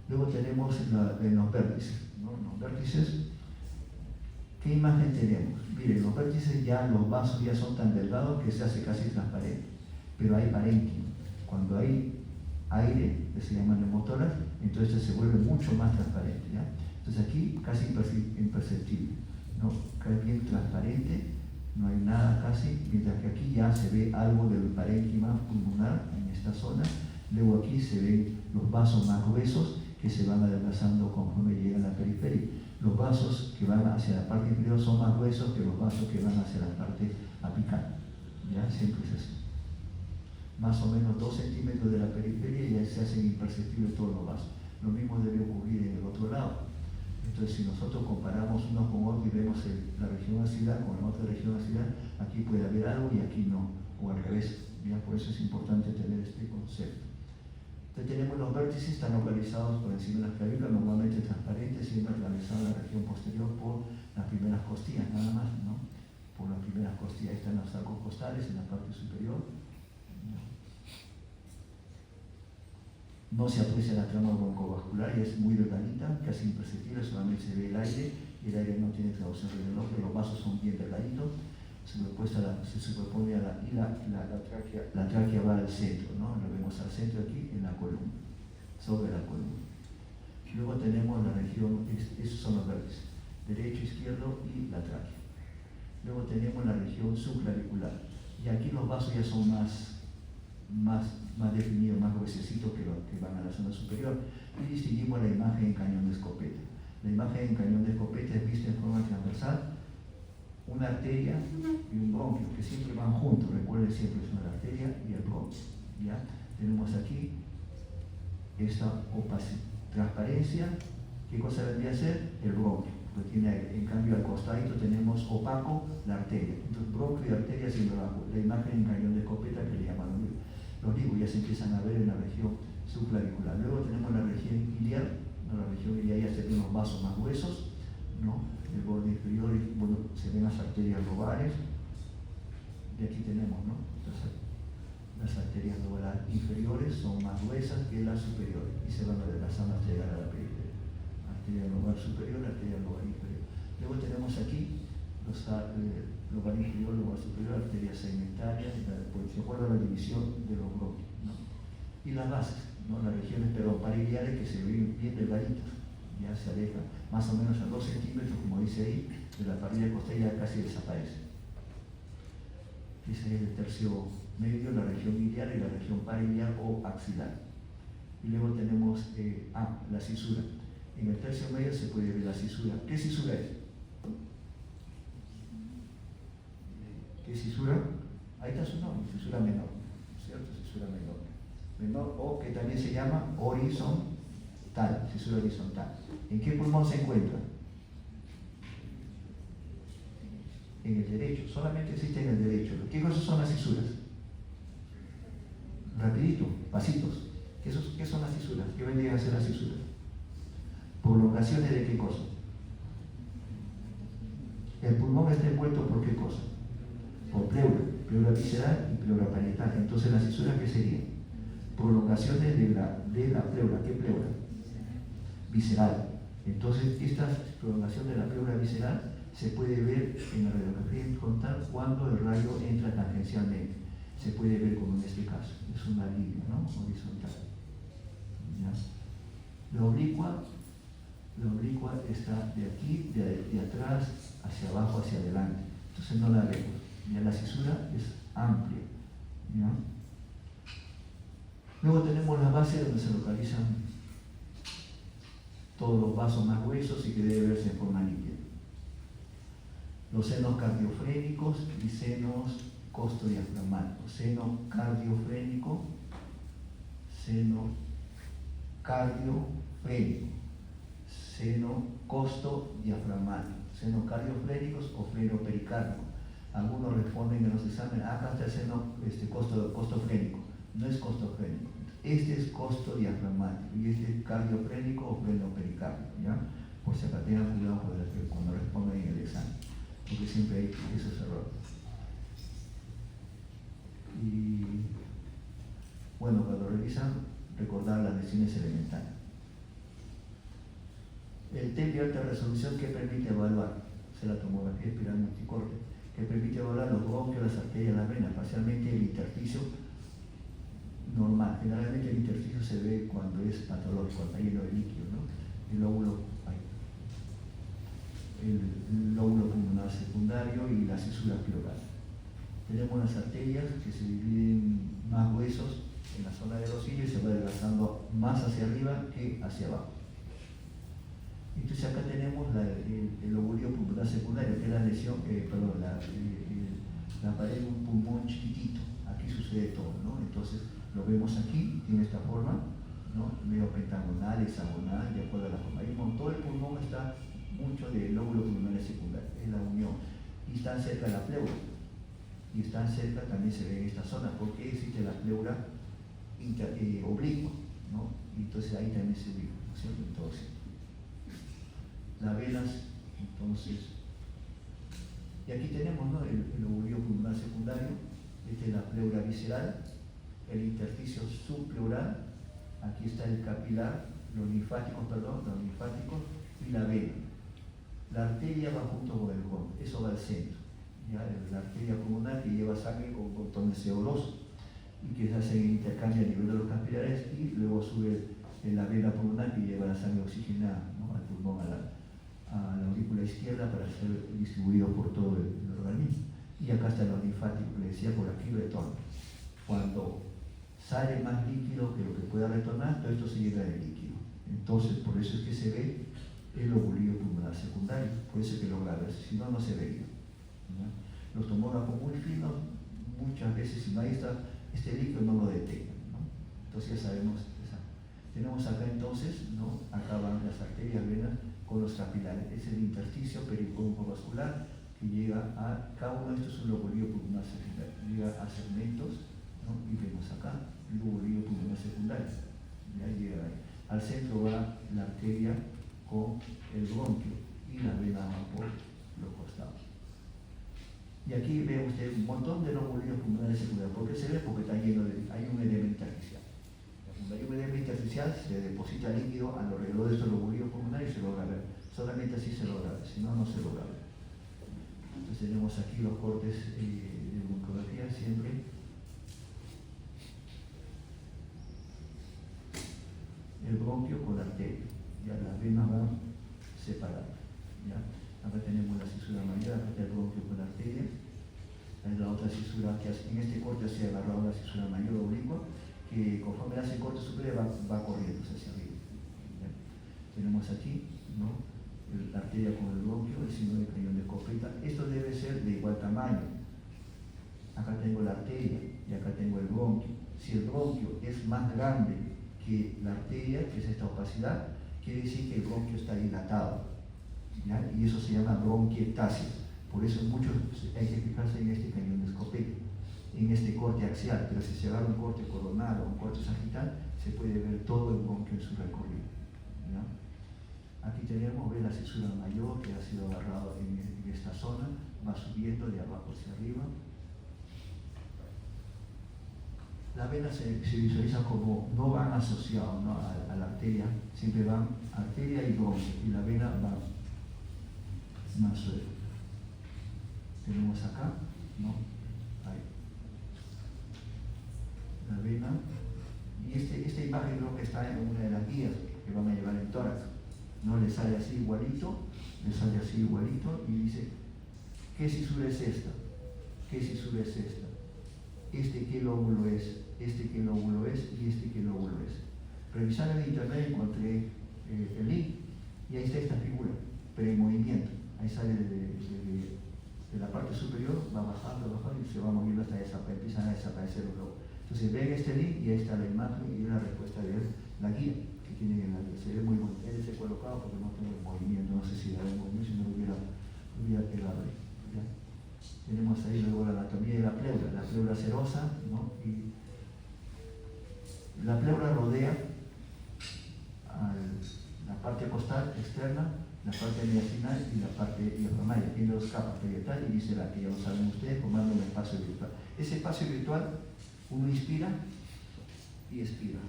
Luego tenemos en los vértices, ¿no? En los vértices, ¿qué imagen tenemos? Miren, los vértices ya, los vasos ya son tan delgados que se hace casi transparente, pero hay parénquima. Cuando hay aire, que se llama neumotórax, entonces se vuelve mucho más transparente, ¿ya? Entonces aquí casi imperceptible, ¿no? Cae bien transparente, no hay nada casi, mientras que aquí ya se ve algo del parénquima pulmonar en esta zona. Luego aquí se ven los vasos más gruesos que se van adelgazando conforme llegan a la periferia. Los vasos que van hacia la parte inferior son más gruesos que los vasos que van hacia la parte apical. ¿Ya? Siempre es así. Más o menos 2 centímetros de la periferia y ya se hacen imperceptibles todos los vasos. Lo mismo debe ocurrir en el otro lado. Entonces, si nosotros comparamos uno con otro y vemos la región axilar con la otra región axilar, aquí puede haber algo y aquí no, o al revés. ¿Ya? Por eso es importante tener este concepto. Entonces, tenemos los vértices, están localizados por encima de las clavículas, normalmente transparentes, siempre realizada la región posterior por las primeras costillas, nada más, ¿no? Por las primeras costillas, están los arcos costales en la parte superior. No se aprecia la trama broncovascular y es muy delgadita, casi imperceptible, solamente se ve el aire y el aire no tiene traducción del ojo, los vasos son bien delgaditos, se superpone a la tráquea va al centro, ¿no? Lo vemos al centro aquí en la columna, sobre la columna. Luego tenemos la región, esos son los vértices, derecho, izquierdo y la tráquea. Luego tenemos la región subclavicular y aquí los vasos ya son más definidos, más gruesecitos que los que van a la zona superior, y distinguimos la imagen en cañón de escopeta. La imagen en cañón de escopeta es vista en forma transversal, una arteria y un bronquio, que siempre van juntos, recuerden siempre es una arteria y el bronquio. ¿Ya? Tenemos aquí esta transparencia. ¿Qué cosa vendría a ser? El bronquio, porque tiene aire. En cambio al costadito tenemos opaco la arteria. Entonces bronquio y arteria siempre abajo. La imagen en cañón de escopeta que le llaman los libros ya se empiezan a ver en la región subclavicular. Luego tenemos la región iliar, ¿no? La región iliar ya se ven los vasos más gruesos, ¿no? El borde inferior, bueno, se ven las arterias lobales, y aquí tenemos, ¿no? Entonces, las arterias lobales inferiores son más gruesas que las superiores y se van adelgazando hasta llegar a la periferia. Arteria lobar superior, arteria lobar inferior. Luego tenemos aquí los lobar inferior, lobar superior, arterias segmentarias, se acuerda la división de los bronquios, ¿no? Y las bases, ¿no? Las regiones peropariliares que se ven bien delgaditas, ya se alejan más o menos a 2 centímetros, como dice ahí, de la parilla costera ya casi desaparece. Ese es el tercio medio, la región iliar y la región pariliar o axilar. Y luego tenemos la cisura. En el tercio medio se puede ver la cisura. ¿Qué cisura es? ¿Qué cisura? Ahí está su nombre, cisura menor, ¿cierto? Cisura menor, o que también se llama horizontal, cisura horizontal. ¿En qué pulmón se encuentra? En el derecho, solamente existe en el derecho. ¿Qué cosas son las cisuras? Rapidito, pasitos. ¿Qué son las cisuras? ¿Qué vendrían a ser las cisuras? ¿Prolongaciones de qué cosa? El pulmón está envuelto por qué cosa? Por pleura visceral y pleura parietal. Entonces las cisuras, ¿qué serían? Prolongaciones de la pleura. ¿Qué pleura? Visceral. Entonces esta prolongación de la pleura visceral se puede ver en la radiografía frontal cuando el rayo entra tangencialmente. Se puede ver como en este caso. Es una línea, ¿no? Horizontal. ¿Ya? La oblicua está de aquí, de atrás, hacia abajo, hacia adelante. Entonces no la vemos. Ya la cisura es amplia. ¿Ya? Luego tenemos la base donde se localizan todos los vasos más gruesos y que debe verse en forma limpia. Los senos cardiofrénicos y senos costodiafragmáticos. Seno cardiofrénico, seno cardiofrénico, seno costodiafragmático, senos cardiofrénicos o frenopericardio. Algunos responden en los exámenes, acá está el seno costofrénico. No es costofrénico. Este es costodiafragmático y este es cardiofrénico o frenopericardio, ¿ya? Por si acá tengan cuidado cuando responden en el examen, porque siempre hay esos errores. Y bueno, cuando revisan, recordar las lesiones elementales. El TEP de alta resolución que permite evaluar, la tomografía espiral multicorte, que permite evaluar los bronquios, las arterias, las venas, parcialmente el intersticio normal. Generalmente el intersticio se ve cuando es patológico, está lleno de líquido, ¿no? El lóbulo pulmonar secundario y la cisura pleural. Tenemos las arterias que se dividen más huesos en la zona de los cilios y se va desgastando más hacia arriba que hacia abajo. Entonces acá tenemos el lóbulo pulmonar secundario, que es la lesión, la pared de un pulmón chiquitito. Aquí sucede todo, ¿no? Entonces lo vemos aquí, tiene esta forma, ¿no? Medio pentagonal, hexagonal, de acuerdo a la forma. Todo el pulmón está mucho del lóbulo pulmonar secundario, es la unión. Y están cerca de la pleura. Y están cerca, también se ve en esta zona, porque existe la pleura oblicua, ¿no? Y entonces ahí también se ubica, ¿no es cierto? Entonces, las venas, entonces, y aquí tenemos, ¿no? el lóbulo pulmonar secundario, esta es la pleura visceral, el intersticio subpleural, aquí está el capilar, los linfáticos y la vena. La arteria va junto con el bronquio, eso va al centro. ¿Ya? La arteria pulmonar que lleva sangre con botones seolosos y que se hace el intercambio a nivel de los capilares y luego sube en la vena pulmonar que lleva la sangre oxigenada, ¿no? Al pulmón, a la aurícula izquierda para ser distribuido por todo el organismo. Y acá está los linfáticos, que le decía, por aquí retorna. Cuando sale más líquido que lo que pueda retornar, todo esto se llena de líquido. Entonces, por eso es que se ve el lóbulo pulmonar secundario, por eso es que lo grabas, si no, no se vería. ¿No? Los tomógrafos muy finos, muchas veces, si no hay este líquido, no lo detectan, ¿no? Entonces ya sabemos. Tenemos acá entonces, ¿no? Acá van las arterias, venas con los capilares. Es el intersticio pericónico-vascular que llega a, cada uno de estos es un lóbulo pulmonar secundario, llega a segmentos, ¿no? Y vemos acá el lóbulo pulmonar secundario. Ya llega ahí. Al centro va la arteria con el bronquio y la vena va por los costados. Y aquí ve usted un montón de lóbulos pulmonares secundarios. ¿Por qué se ve? Porque está lleno hay un edema intersticial. Cuando hay un edema intersticial se deposita líquido alrededor de estos lóbulos pulmonares y se logra ver. Solamente así se logra ver, si no, no se logra ver. Entonces tenemos aquí los cortes de bronquiología siempre. El bronquio con la arteria. Ya las venas van separadas. ¿Ya? Acá tenemos la cisura mayor, acá está el bronquio con la arteria. Hay la otra cisura que en este corte se ha agarrado la cisura mayor oblicua, que conforme hace el corte superior va corriendo hacia arriba. ¿Ya? Tenemos aquí, ¿no? La arteria con el bronquio, el signo de cañón de escopeta. Esto debe ser de igual tamaño. Acá tengo la arteria y acá tengo el bronquio. Si el bronquio es más grande que la arteria, que es esta opacidad, quiere decir que el bronquio está dilatado, ¿ya? Y eso se llama bronquiectasis. Por eso muchos hay que fijarse en este cañón de escopeta, en este corte axial, pero si se agarra un corte coronal o un corte sagital, se puede ver todo el bronquio en su recorrido, ¿ya? Aquí tenemos, ve la cisura mayor que ha sido agarrado en esta zona, va subiendo de abajo hacia arriba. Las venas se visualizan como no van asociados, ¿no? a la arteria, siempre van arteria y bronquio, y la vena va más suelta. Tenemos acá, ¿no? Ahí. La vena, y esta imagen creo que está en una de las guías que van a llevar el tórax, ¿no? Le sale así igualito, y dice, ¿qué cisura es esta? ¿Qué cisura es esta? ¿Qué lóbulo es? ¿Qué lóbulo es? Y ¿qué lóbulo es? Revisando en internet encontré el link y ahí está esta figura, pero en movimiento. Ahí sale de la parte superior, va bajando y se va moviendo hasta empiezan a desaparecer los lóbulos. Entonces ven este link y ahí está la imagen y la respuesta de la guía que tienen en la guía. Se ve muy bonito. Él se ha colocado porque no tengo el movimiento, no sé si la vemos bien, si no hubiera quedado ahí. ¿Ya? Tenemos ahí luego la anatomía de la pleura serosa, ¿no? Y la pleura rodea la parte costal externa, la parte mediastinal y la parte diafragmática. Tiene dos capas, parietal y visceral, que ya lo saben ustedes, formando un espacio virtual. Ese espacio virtual, uno inspira y expira.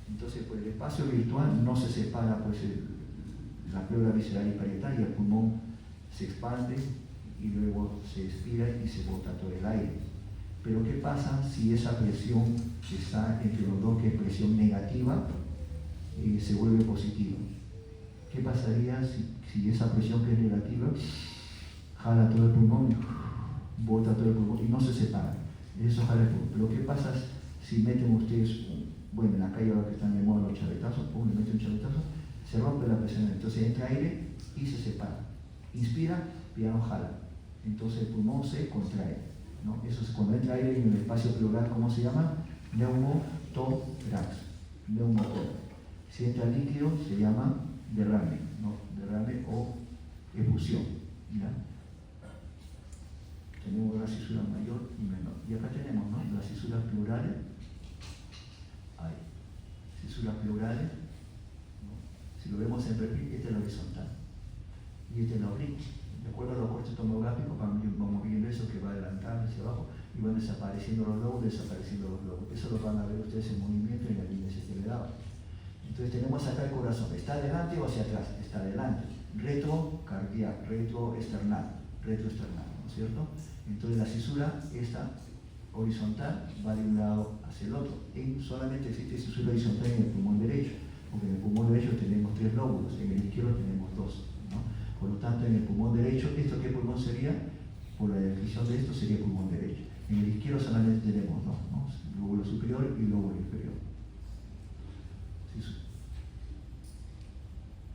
Entonces, por el espacio virtual no se separa pues, la pleura visceral y parietal y el pulmón se expande y luego se expira y se bota todo el aire. Pero ¿qué pasa si esa presión que está entre los dos, que es presión negativa, se vuelve positiva? ¿Qué pasaría si esa presión que es negativa jala todo el pulmón, bota todo el pulmón y no se separa? Eso jala el pulmón. Pero ¿qué pasa si meten ustedes, bueno, en la calle ahora que están de moda los chavetazos, le meten un chavetazo, se rompe la presión, entonces entra aire y se separa. Inspira, ya no jala. Entonces el pulmón se contrae, ¿no? Eso es cuando entra aire en el espacio pleural, ¿cómo se llama? Neumotórax. neumotórax. Si entra líquido se llama derrame, ¿no? Derrame o efusión. ¿Ya? Tenemos una cisura mayor y menor. Y acá tenemos, ¿no?, las cisuras pleurales. Hay cisuras pleurales, ¿no? Si lo vemos en perfil, esta es la horizontal y esta es la oblique. De acuerdo a los cortes tomográficos vamos viendo eso que va adelantando hacia abajo y van desapareciendo los lóbulos, desapareciendo los lóbulos. Eso lo van a ver ustedes en movimiento en la línea acelerada. Entonces tenemos acá el corazón. ¿Está adelante o hacia atrás? Está adelante. Retrocardíaco, retroesternal, ¿no es cierto? Entonces la cisura, esta horizontal, va de un lado hacia el otro. Solamente existe cisura horizontal en el pulmón derecho, porque en el pulmón derecho tenemos 3 lóbulos, en el izquierdo tenemos 2, ¿no? Por lo tanto, en el pulmón derecho, ¿esto qué pulmón sería? Por la definición de esto sería pulmón derecho. En el izquierdo solamente tenemos 2, ¿no? Lóbulo superior y lóbulo inferior.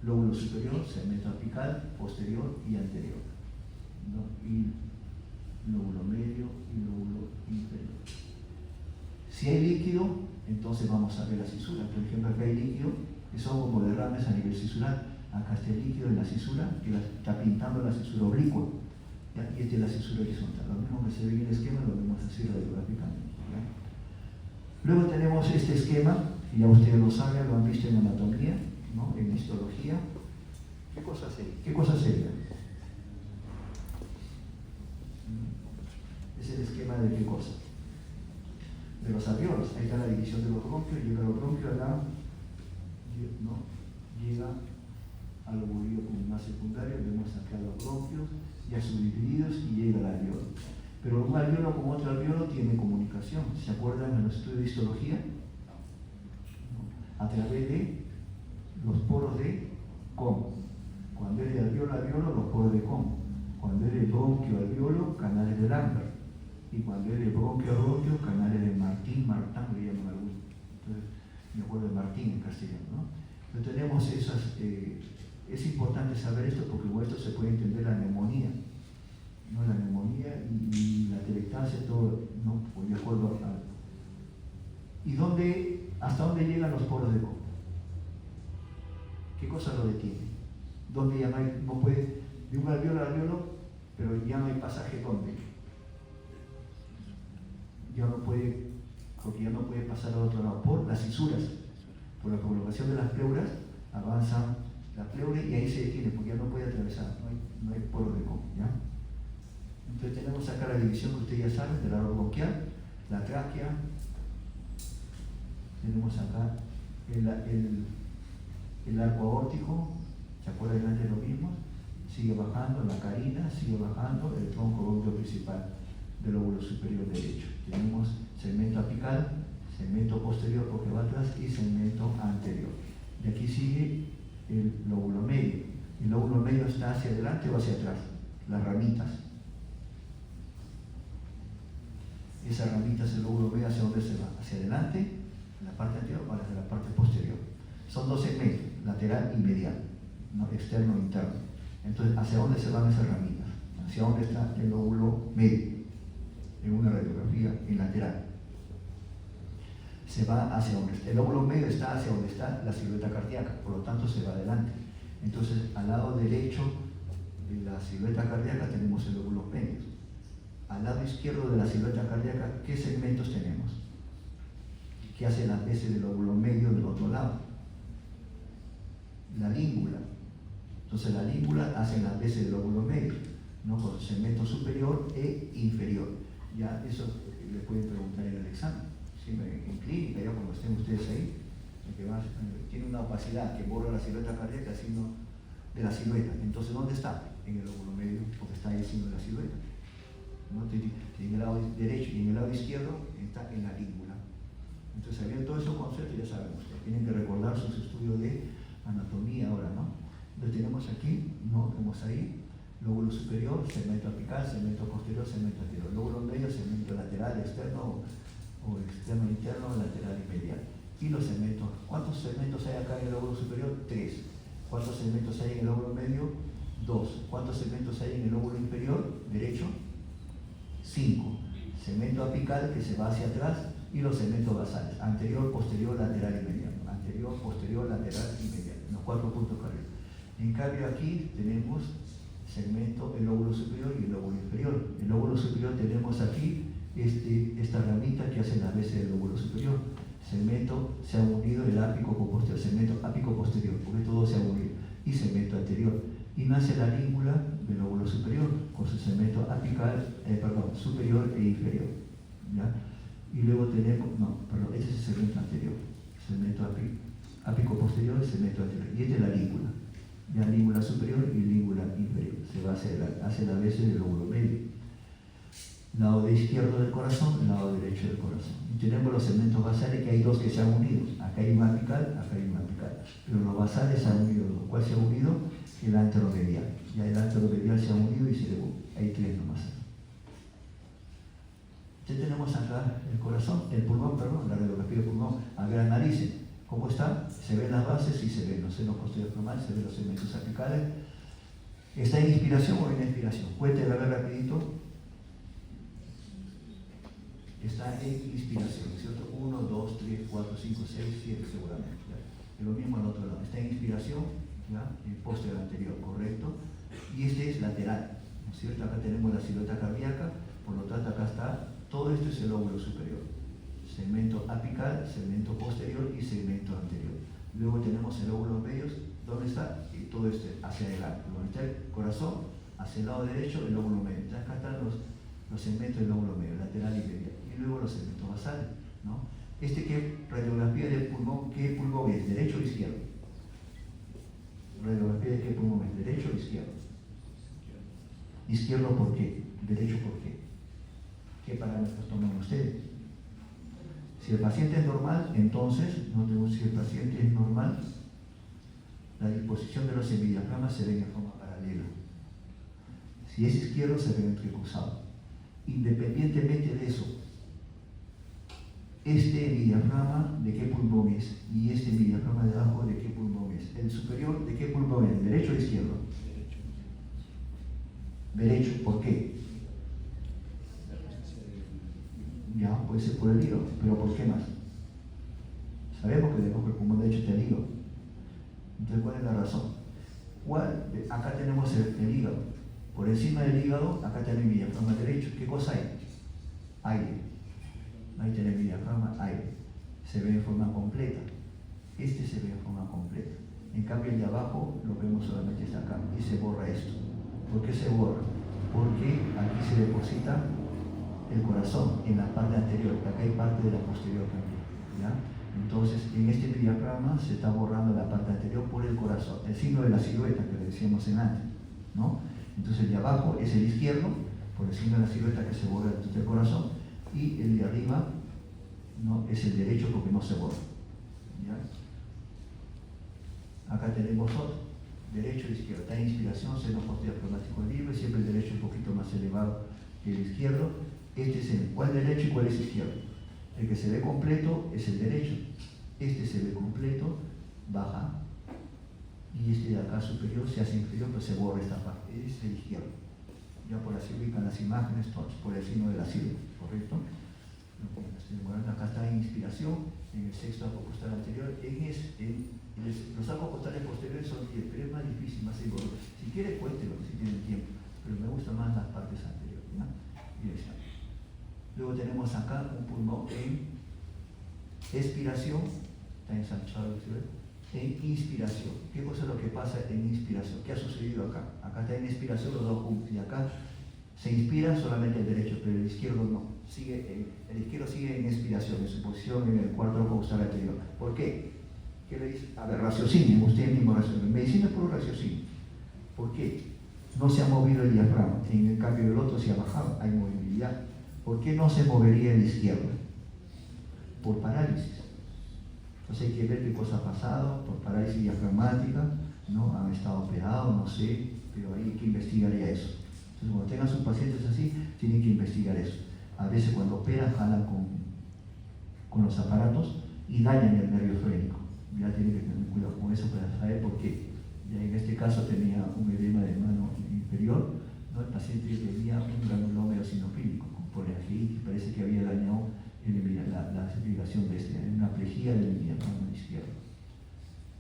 Lóbulo superior, segmento apical, posterior y anterior, ¿no? Y lóbulo medio y lóbulo inferior. Si hay líquido, entonces vamos a ver la cisura. Por ejemplo, acá hay líquido, que son como derrames a nivel cisural. Acá está el líquido en la cisura, que está pintando la cisura oblicua, ¿ya? Y esta es la cisura horizontal. Lo mismo que se ve en el esquema, lo vemos así radiográficamente, ¿ya? Luego tenemos este esquema, que ya ustedes lo saben, lo han visto en anatomía, ¿no?, en histología. ¿Qué cosa sería? ¿Qué cosa sería? Es el esquema de qué cosa? De los alveolos. Ahí está la división de los bronquios, llega los bronquios acá, ¿no?, llega al ovurio pulmonar secundario, vemos acá los bronquios ya subdivididos y llega al alveolo. Pero un alveolo con otro alveolo tiene comunicación. ¿Se acuerdan en los estudios de histología? ¿No? A través de los poros de Kohn. Cuando es de alveolo a alveolo, los poros de Kohn. Cuando es de bronquio a alveolo, canales de Lambert. Y cuando es de bronquio a bronquio, canales de Martin, le llaman algunos. Entonces, me acuerdo de Martin en castellano, ¿no? Entonces tenemos esas. Es importante saber esto porque con esto se puede entender la neumonía, ¿no? La neumonía y la telectasia, todo, ¿no?, de acuerdo a. ¿Y hasta dónde llegan los poros de Kohn? ¿Qué cosa lo detiene? ¿Dónde ya no puede, de un alveolo a alveolo, pero ya no hay pasaje dónde? Ya no puede, porque ya no puede pasar al otro lado por las cisuras, por la colocación de las pleuras, avanzan la pleura y ahí se detiene porque ya no puede atravesar, no hay poro de Kohn, ¿ya? Entonces tenemos acá la división que ustedes ya saben del árbol bronquial, la tráquea, tenemos acá el arco aórtico, ¿se acuerdan de antes lo mismo? Sigue bajando la carina, sigue bajando el tronco bronquio principal del lóbulo superior derecho. Tenemos segmento apical, segmento posterior porque va atrás y segmento anterior. De aquí sigue el lóbulo medio. ¿El lóbulo medio está hacia adelante o hacia atrás? Las ramitas. Esas ramitas del lóbulo medio, ¿hacia dónde se va? ¿Hacia adelante, en la parte anterior o hacia la parte posterior? Son 2 segmentos, lateral y medial, ¿no?, externo e interno. Entonces, ¿hacia dónde se van esas ramitas? ¿Hacia dónde está el lóbulo medio? En una radiografía en lateral. Se va hacia donde está. El lóbulo medio está hacia donde está la silueta cardíaca, por lo tanto se va adelante. Entonces, al lado derecho de la silueta cardíaca tenemos el lóbulo medio. Al lado izquierdo de la silueta cardíaca, ¿qué segmentos tenemos? ¿Qué hacen las veces del lóbulo medio del otro lado? La língula. Entonces, la língula hace las veces del lóbulo medio, ¿no?, con segmento superior e inferior. Ya eso le pueden preguntar en el examen. En clínica, ya cuando estén ustedes ahí, tiene una opacidad que borra la silueta cardíaca sino de la silueta. Entonces, ¿dónde está? En el lóbulo medio, porque está ahí encima de la silueta, ¿no? En el lado derecho y en el lado izquierdo está en la língula. Entonces, sabiendo todos esos conceptos, ya saben ustedes, tienen que recordar sus estudios de anatomía ahora, ¿no? Entonces, tenemos aquí, ¿no?, vemos ahí, lóbulo superior, segmento apical, segmento posterior, segmento anterior. Lóbulo medio, segmento lateral, externo o externo, interno, lateral y medial. Y los segmentos, ¿cuántos segmentos hay acá en el lóbulo superior? 3. ¿Cuántos segmentos hay en el lóbulo medio? 2. ¿Cuántos segmentos hay en el lóbulo inferior derecho? 5. Segmento apical que se va hacia atrás, y los segmentos basales, anterior, posterior, lateral y mediano, anterior, posterior, lateral y mediano, los 4 puntos cardíacos. En cambio aquí tenemos segmento, el lóbulo superior y el lóbulo inferior. El lóbulo superior tenemos aquí esta ramita que hace las veces del lóbulo superior. Segmento se ha unido el ápico con posterior, segmento ápico posterior, porque todo se ha unido, y segmento anterior. Y nace la língula del lóbulo superior con su segmento apical, superior e inferior. ¿Ya? Y luego tenemos, este es el segmento anterior, segmento ápico posterior, segmento anterior. Y esta es la língula. Ya língula superior y língula inferior. Se va hacia la base del lóbulo medio. Lado de izquierdo del corazón, lado derecho del corazón. Y tenemos los segmentos basales, que hay dos que se han unido. Acá hay un apical, acá hay un apical. Pero los basales se han unido. ¿Cuál se ha unido? El anteromedial. Ya el anteromedial se ha unido y se le hay 3 nomás. Ya tenemos acá el corazón, el pulmón, perdón, la radiografía del pulmón. A ver, analicen. ¿Cómo está? Se ven las bases y se ven los senos posteriores normales, se ven los segmentos apicales. ¿Está en inspiración o en expiración? Cuéntenme a ver rapidito. Está en inspiración, ¿cierto? 1, 2, 3, 4, 5, 6, 7 seguramente. ¿Ya? Y lo mismo al otro lado. Está en inspiración, ¿ya? El posterior anterior, correcto. Y este es lateral, ¿no es cierto? Acá tenemos la silueta cardíaca, por lo tanto acá está, todo esto es el lóbulo superior. Segmento apical, segmento posterior y segmento anterior. Luego tenemos el lóbulo medio, ¿dónde está? Y todo esto hacia adelante. Donde está el corazón, hacia el lado derecho, el lóbulo medio. Ya acá están los segmentos del lóbulo medio, lateral y medial. Y luego los segmentos basales, ¿no? ¿Qué radiografía del pulmón? ¿Qué pulmón es? ¿Derecho o izquierdo? ¿Radiografía de qué pulmón es? ¿Derecho o izquierdo? ¿Izquierdo por qué? ¿Derecho por qué? ¿Qué parámetros toman ustedes? Si el paciente es normal, entonces, si el paciente es normal, la disposición de los hemidiaframas se ve en forma paralela. Si es izquierdo, se ve entrecruzado. Independientemente de eso, este hemidiaframa de qué pulmón es y este hemidiaframa de abajo de qué pulmón es. El superior de qué pulmón es, ¿derecho o izquierdo? Derecho, ¿por qué? Ya, puede ser por el hígado, pero ¿por qué más? Sabemos que debajo del pulmón derecho está el hígado. Entonces, ¿cuál es la razón? Acá tenemos el hígado. Por encima del hígado, acá tenemos el diafragma derecho. ¿Qué cosa hay? Aire. Ahí tenemos el diafragma, aire. Se ve en forma completa. Este se ve en forma completa. En cambio, el de abajo lo vemos solamente hasta acá y se borra esto. ¿Por qué se borra? Porque aquí se deposita el corazón en la parte anterior, que acá hay parte de la posterior también, ¿ya? Entonces, en este diafragma se está borrando la parte anterior por el corazón, el signo de la silueta que le decíamos en antes, ¿no? Entonces, el de abajo es el izquierdo, por el signo de la silueta que se borra el corazón, y el de arriba, ¿no?, es el derecho porque no se borra, ¿ya? Acá tenemos otro, derecho e izquierdo. Está en inspiración, seno posterior pneumático libre, siempre el derecho un poquito más elevado que el izquierdo. Este es cuál derecho y cuál es izquierdo. El que se ve completo es el derecho. Este se ve completo, baja, y este de acá superior se hace inferior, pero se borra esta parte. Este es el izquierdo. Ya por así ubican las imágenes, por el signo de la sílaba, ¿correcto? Acá está en inspiración, en el sexto arco costal anterior, los arcos costales posteriores son 10, pero es más difícil, más seguro. Si quiere, cuéntelo, si tienen tiempo, pero me gustan más las partes anteriores, ¿no? Y ahí está. Luego tenemos acá un pulmón en expiración, está ensanchado, ¿sí? En inspiración. ¿Qué cosa es lo que pasa en inspiración? ¿Qué ha sucedido acá? Acá está en expiración los dos juntos, y acá se inspira solamente el derecho, pero el izquierdo no. El izquierdo sigue en expiración, en su posición en el cuarto arco costal anterior. ¿Por qué? ¿Qué le dice? A ver, raciocinio, usted mismo raciocinio. Medicina es puro raciocinio. ¿Por qué? No se ha movido el diafragma, en el cambio del otro se ha bajado, hay movilidad. ¿Por qué no se movería el izquierdo? Por parálisis. Entonces hay que ver qué cosa ha pasado, por parálisis diafragmática, ¿no? Han estado operados, no sé, pero hay que investigar ya eso. Entonces cuando tengan sus pacientes así, tienen que investigar eso. A veces cuando operan, jalan con los aparatos y dañan el nervio frénico. Ya tienen que tener cuidado con eso para saber por qué. Ya en este caso tenía un edema de mano inferior, ¿no? El paciente tenía un granuloma eosinofílico con poliangitis, parece que había dañado la complicación de una plejía del diafragma izquierdo.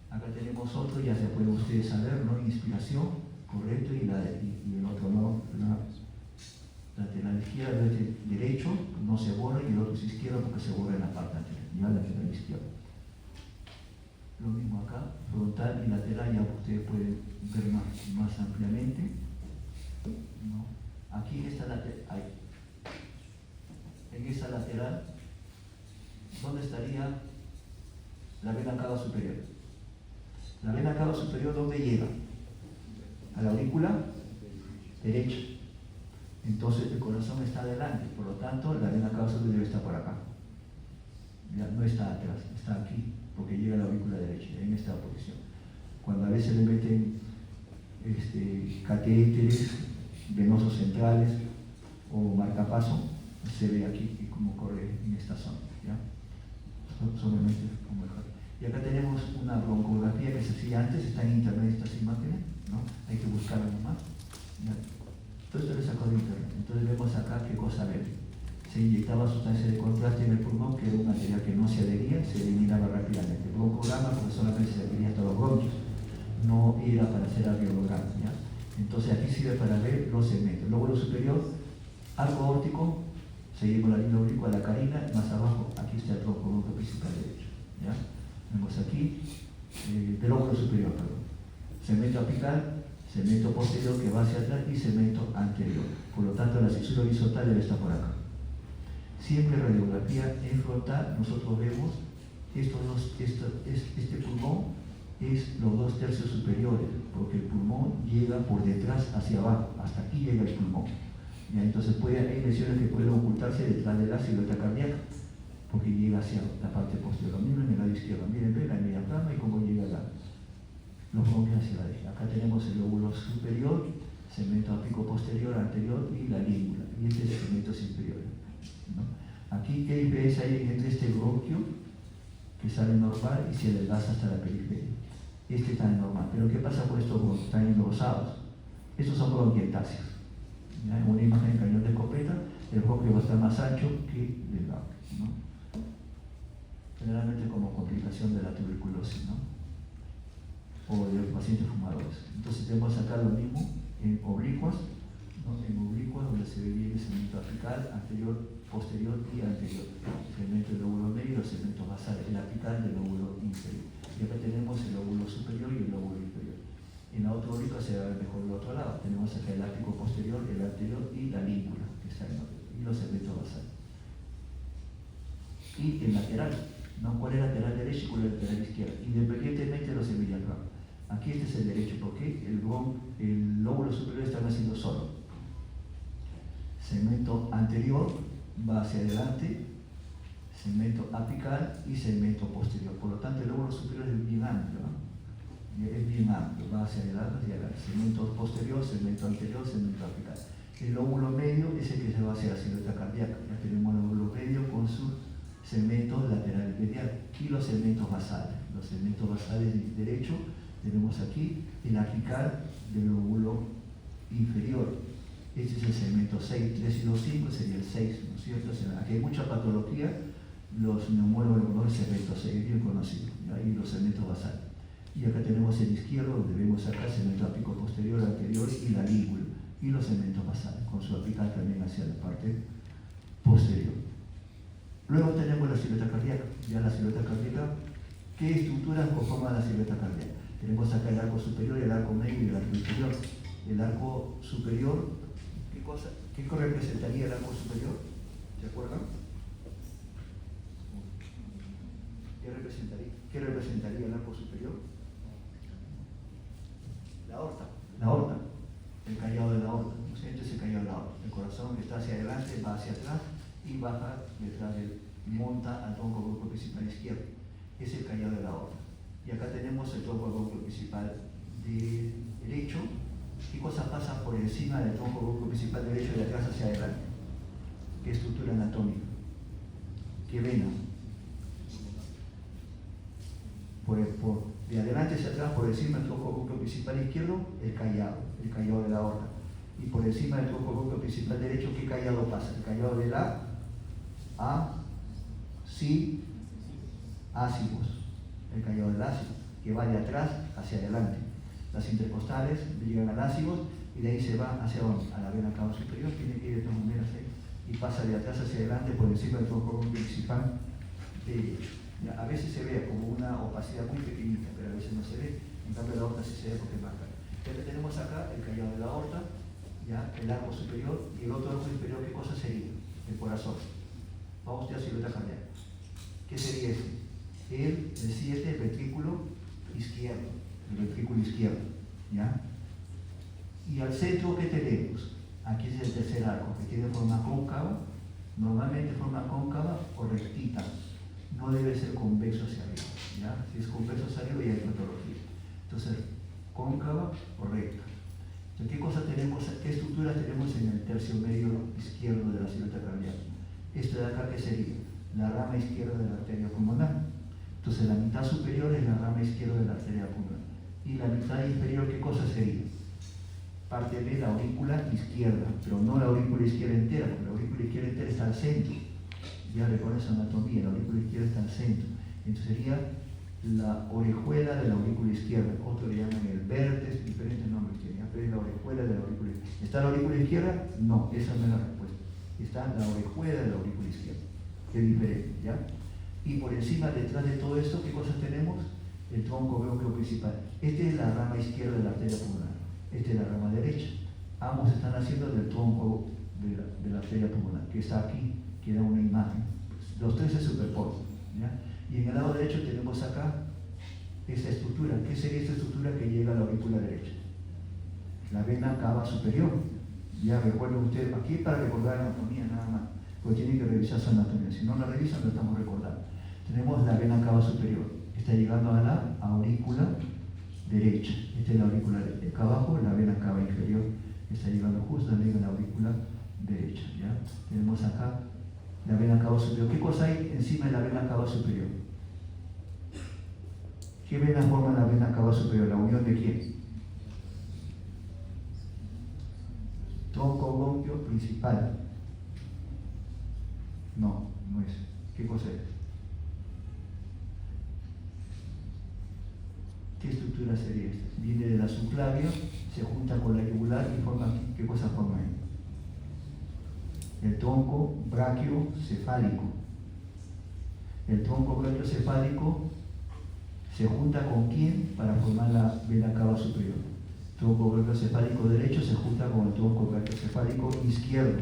Acá tenemos otro, ya se pueden ustedes saber, ¿no? Inspiración, correcto, y el otro no, la lateral izquierdo, este derecho no se borra y el otro es izquierdo porque se borra en la parte anterior, ya lateral izquierdo. Lo mismo acá, frontal y lateral, ya ustedes pueden ver más ampliamente, ¿no? Aquí en esta lateral, ¿dónde estaría la vena cava superior? La vena cava superior, ¿dónde llega? A la aurícula derecha. Entonces el corazón está adelante, por lo tanto la vena cava superior debe estar por acá. Ya no está atrás, está aquí, porque llega a la aurícula derecha, en esta posición. Cuando a veces le meten catéteres venosos centrales o marcapaso, se ve aquí cómo corre en esta zona, ¿ya? Solamente como mejor. Y acá tenemos una broncografía que se hacía antes, está en internet estas imágenes, ¿no? Hay que buscarla nomás, ¿ya? Todo esto lo sacó de internet. Entonces vemos acá qué cosa ven. Se inyectaba sustancia de contraste en el pulmón, que era un material que no se adhería, se eliminaba rápidamente. El broncograma, porque solamente se adhería hasta los bronquios, no era para hacer alveolograma, ¿ya? Entonces aquí sirve para ver los segmentos. Lóbulo superior, arco óptico, seguimos la línea obliqua, la carina, más abajo, aquí está el tronco bronco principal derecho, ¿ya? Vemos aquí, del lóbulo superior, perdón. Segmento apical, segmento posterior que va hacia atrás y segmento anterior. Por lo tanto, la sección horizontal debe estar por acá. Siempre radiografía en frontal, nosotros vemos este pulmón es los 2/3 superiores, porque el pulmón llega por detrás hacia abajo, hasta aquí llega el pulmón. ¿Ya? Entonces hay lesiones que pueden ocultarse detrás de la silueta cardíaca, porque llega hacia la parte posterior. Miren en el lado izquierdo, miren, ven la diafragma y cómo llega los bronquios hacia la derecha. Acá tenemos el lóbulo superior, segmento apico posterior, anterior y la língula, y este es el segmento inferior, ¿no? Aquí, ¿qué diferencia hay entre este bronquio, que sale normal y se adelgaza hasta la periferia? Este está normal, pero ¿qué pasa con estos bronquios? Están engrosados. Estos son bronquiectasias. En una imagen de cañón de escopeta, el bronquio va a estar más ancho que delgado, ¿no? Generalmente como complicación de la tuberculosis, ¿no? O de los pacientes fumadores. Entonces tenemos acá lo mismo en oblicuas, ¿no? En oblicuas donde se ve bien el segmento apical, anterior, posterior y anterior. Segmento del lóbulo medio, el segmento basal, el apical del lóbulo inferior. Y acá tenemos el lóbulo superior y el lóbulo inferior. En la otra oblicua se ve mejor el otro lado. Tenemos acá el ápico posterior, el anterior y la língula, que está en otro, y los segmentos basales. Y el lateral, ¿no? ¿Cuál es el lateral derecho y cuál es el lateral izquierdo? Independientemente de los semidiafragmas. Aquí este es el derecho, porque el lóbulo superior está naciendo solo. Segmento anterior va hacia adelante, segmento apical y segmento posterior. Por lo tanto, el lóbulo superior es bien amplio, ¿no? Es bien amplio, va hacia adelante, hacia adelante. Segmento posterior, segmento anterior, segmento apical. El lóbulo medio es el que se va hacia la silueta cardíaca. Ya tenemos el lóbulo medio con sus segmentos laterales mediales y los segmentos basales. Los segmentos basales derecho tenemos aquí el apical del lóbulo inferior. Este es el segmento 6, 3 y 2, 5 sería el 6, ¿no es cierto? O sea, aquí hay mucha patología, los neumólogos, el segmento 6, es bien conocido, ¿ya? Y los segmentos basales. Y acá tenemos el izquierdo, donde vemos acá el segmento apico posterior, anterior y la língula, y los segmentos basales, con su apical también hacia la parte posterior. Luego tenemos la silueta cardíaca. Ya la silueta cardíaca, ¿qué estructuras conforman la silueta cardíaca? Tenemos acá el arco superior, el arco medio y el arco inferior. El arco superior, ¿qué representaría el arco superior? ¿Se acuerdan? ¿Qué representaría el arco superior? La aorta, el callado de la aorta. Este es el callado de la aorta. El corazón que está hacia adelante va hacia atrás y baja detrás monta al tronco bronco principal izquierdo. Es el callado de la aorta. Y acá tenemos el tronco bronco principal derecho. ¿Qué cosa pasa por encima del tronco bronco principal derecho de atrás hacia adelante? ¿Qué estructura anatómica? ¿Qué vena? De adelante hacia atrás, por encima del tronco bronco principal izquierdo, el callado de la aorta. Y por encima del tronco bronco principal derecho, ¿qué callado pasa? El callado de la ácidos, el callado del ácido, que va de atrás hacia adelante. Las intercostales llegan al ácido y de ahí se va hacia dónde, a la vena cava superior, tiene que ir de todas maneras ahí, y pasa de atrás hacia adelante por encima del tronco principal. A veces se ve como una opacidad muy pequeñita, pero a veces no se ve. En cambio la aorta sí se ve porque es más clara. Entonces tenemos acá el callado de la aorta, ya, el arco superior, y el otro arco inferior, ¿qué cosa sería? El corazón. Vamos usted a silueta cardíaca. ¿Qué sería este? El 7, el ventrículo izquierdo. El ventrículo izquierdo. ¿Ya? Y al centro, ¿qué tenemos? Aquí es el tercer arco, que tiene forma cóncava, normalmente forma cóncava o rectita. No debe ser convexo hacia arriba. ¿Ya? Si es convexo hacia arriba, ya hay patología. Entonces, cóncava o recta. Entonces, ¿qué cosas tenemos, qué estructuras tenemos en el tercio medio izquierdo de la silueta cardíaca? Esto de acá, ¿qué sería? La rama izquierda de la arteria pulmonar. Entonces, la mitad superior es la rama izquierda de la arteria pulmonar. Y la mitad inferior, ¿qué cosa sería? Parte de la aurícula izquierda, pero no la aurícula izquierda entera, porque la aurícula izquierda entera está al centro. Ya recuerda esa anatomía, la aurícula izquierda está al centro. Entonces sería la orejuela de la aurícula izquierda, otros le llaman el vértex, diferentes nombres tienen, pero es la orejuela de la aurícula izquierda. ¿Está la aurícula izquierda? No, esa no es la respuesta. Está la orejuela de la aurícula izquierda, que es diferente, ¿ya? Y por encima, detrás de todo esto, ¿qué cosas tenemos? El tronco bronquio principal. Esta es la rama izquierda de la arteria pulmonar, esta es la rama derecha. Ambos están haciendo del tronco de la arteria pulmonar, que está aquí, que da una imagen. Los tres se superponen, ¿ya? Y en el lado derecho tenemos acá esa estructura. ¿Qué sería esta estructura que llega a la aurícula derecha? La vena cava superior. Ya recuerden ustedes, aquí para recordar la anatomía nada más, porque tienen que revisar su anatomía. Si no la revisan, lo estamos recordando. Tenemos la vena cava superior, está llegando a la aurícula derecha. Esta es la aurícula derecha. Acá abajo, la vena cava inferior, está llegando justamente a la aurícula derecha. ¿Ya? Tenemos acá la vena cava superior. ¿Qué cosa hay encima de la vena cava superior? ¿Qué vena forma la vena cava superior? ¿La unión de quién? Tronco bronquio principal. No, no es. ¿Qué cosa es? ¿Qué estructura sería esta? Viene de la subclavia, se junta con la yugular y forma, ¿qué cosa forma ahí? El tronco brachiocefálico. El tronco brachiocefálico se junta con quién para formar la vena cava superior. El tronco brachiocefálico derecho se junta con el tronco brachiocefálico izquierdo,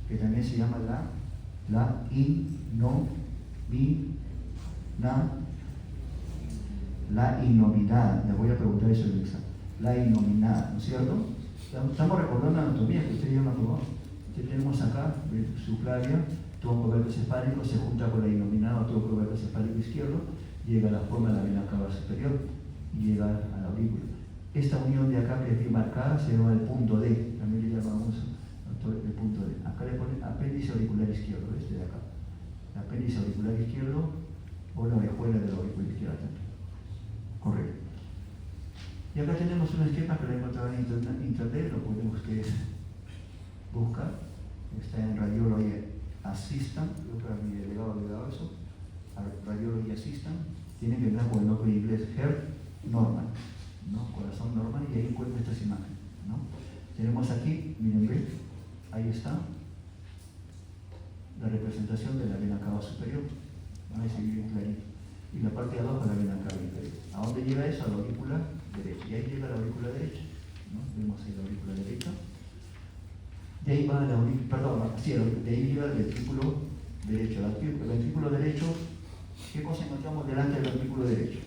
que también se llama la innominada. Le voy a preguntar eso en el examen. La innominada, ¿no es cierto? Estamos recordando la anatomía que ustedes ya me aprobaron. Tenemos acá subclavia, tronco brachiocefálico se junta con la innominada, tronco brachiocefálico izquierdo, llega a la forma de la vena cava superior y llega a la aurícula. Esta unión de acá que es bien marcada se llama el punto D, también le llamamos el punto D. Acá le ponen apéndice auricular izquierdo, este de acá. El apéndice auricular izquierdo o la orejuela de la aurícula izquierda también. Correcto. Y acá tenemos un esquema que lo encontrado en internet, lo podemos buscar. Está en Radiology Assistant, creo que mi delegado le dado eso. Radiology Assistant, tiene que entrar con el nombre en inglés Heart Normal, ¿no? Corazón normal, y ahí encuentra estas imágenes, ¿no? Tenemos aquí, miren, ¿ven? Ahí está la representación de la vena cava superior, ¿no? Ahí se ve bien clarito. Y la parte de abajo la vena cava inferior. ¿A dónde llega eso? A la aurícula derecha. Y ahí llega la aurícula derecha, ¿no? Vemos ahí la aurícula derecha. De ahí va la aurícula, perdón, sí, de ahí llega el ventrículo derecho. El ventrículo derecho, ¿qué cosa encontramos delante del ventrículo derecho?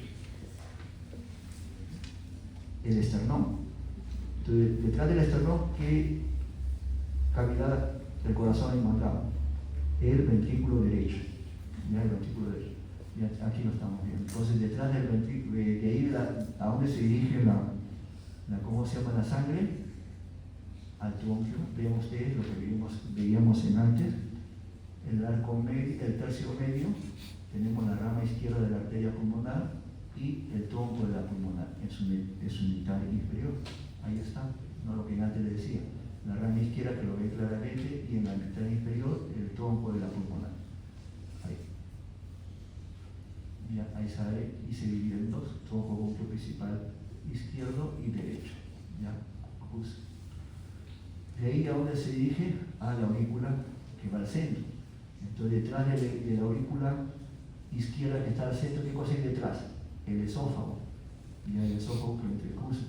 El esternón. Entonces, detrás del esternón, ¿qué cavidad del corazón encontramos? El ventrículo derecho. Ya el ventrículo derecho. Ya aquí lo estamos viendo. Entonces, detrás del ventrículo, de ahí a dónde se dirige ¿cómo se llama la sangre? Al tronquio. Vean ustedes lo que veíamos en antes. El arco medio, el tercio medio, tenemos la rama izquierda de la arteria pulmonar y el tronco de la pulmonar en su mitad inferior. Ahí está, no lo que antes le decía. La rama izquierda que lo ve claramente y en la mitad inferior el tronco de la pulmonar. Ahí. ahí sale y se divide en dos, tronco bronquio principal izquierdo y derecho, ¿ya? Justo. De ahí a donde se dirige a la aurícula que va al centro. Entonces detrás de la aurícula izquierda que está al centro, ¿qué cosa hay detrás? El esófago. Y el esófago que lo entrecruza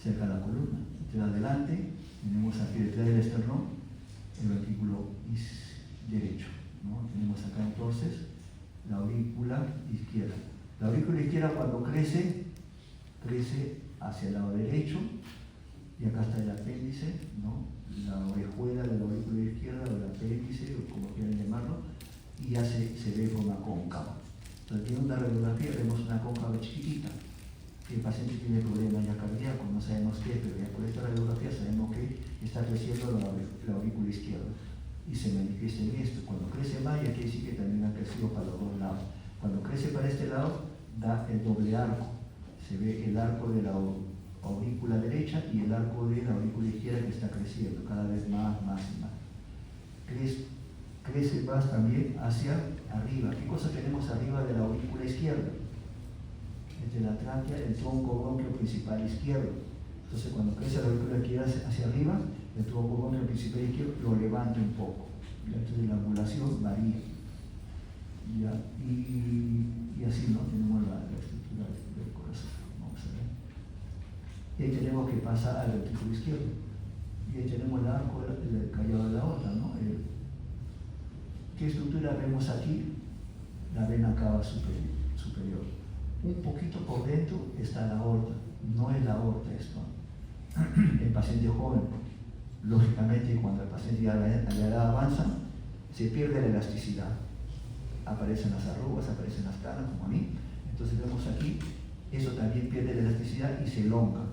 cerca de la columna. Entonces adelante tenemos aquí detrás del esternón el ventrículo derecho, ¿no? Tenemos acá entonces la aurícula izquierda. La aurícula izquierda cuando crece hacia el lado derecho, y acá está el apéndice, ¿no? La orejuela de la aurícula izquierda, o el apéndice, o como quieran llamarlo, y ya se ve forma cóncava. Entonces, en una radiografía vemos una cóncava chiquitita. Si el paciente tiene problemas ya cardíacos, no sabemos qué, pero ya por esta radiografía sabemos que está creciendo la aurícula izquierda. Y se manifiesta en esto. Cuando crece más, ya quiere decir que también ha crecido para los dos lados. Cuando crece para este lado, da el doble arco. Se ve el arco de la aurícula derecha y el arco de la aurícula izquierda que está creciendo cada vez más y más. Crece más también hacia arriba. ¿Qué cosa tenemos arriba de la aurícula izquierda? Entre la tráquea, el tronco bronquio principal izquierdo. Entonces, cuando crece la aurícula izquierda hacia arriba, el tronco bronquio principal izquierdo lo levanta un poco. ¿Ya? Entonces, la angulación varía. ¿Ya? Y así, ¿no? Tenemos la estructura del corazón. Vamos a ver. Y ahí tenemos que pasa al ventrículo izquierdo. Y ahí tenemos el arco, el callado de la aorta, ¿no? ¿Qué estructura vemos aquí? La vena cava superior. Un poquito por dentro está la aorta. No es la aorta esto. El paciente joven, lógicamente, cuando el paciente ya la edad avanza, se pierde la elasticidad. Aparecen las arrugas, aparecen las canas, como a mí. Entonces vemos aquí, eso también pierde la elasticidad y se elonga.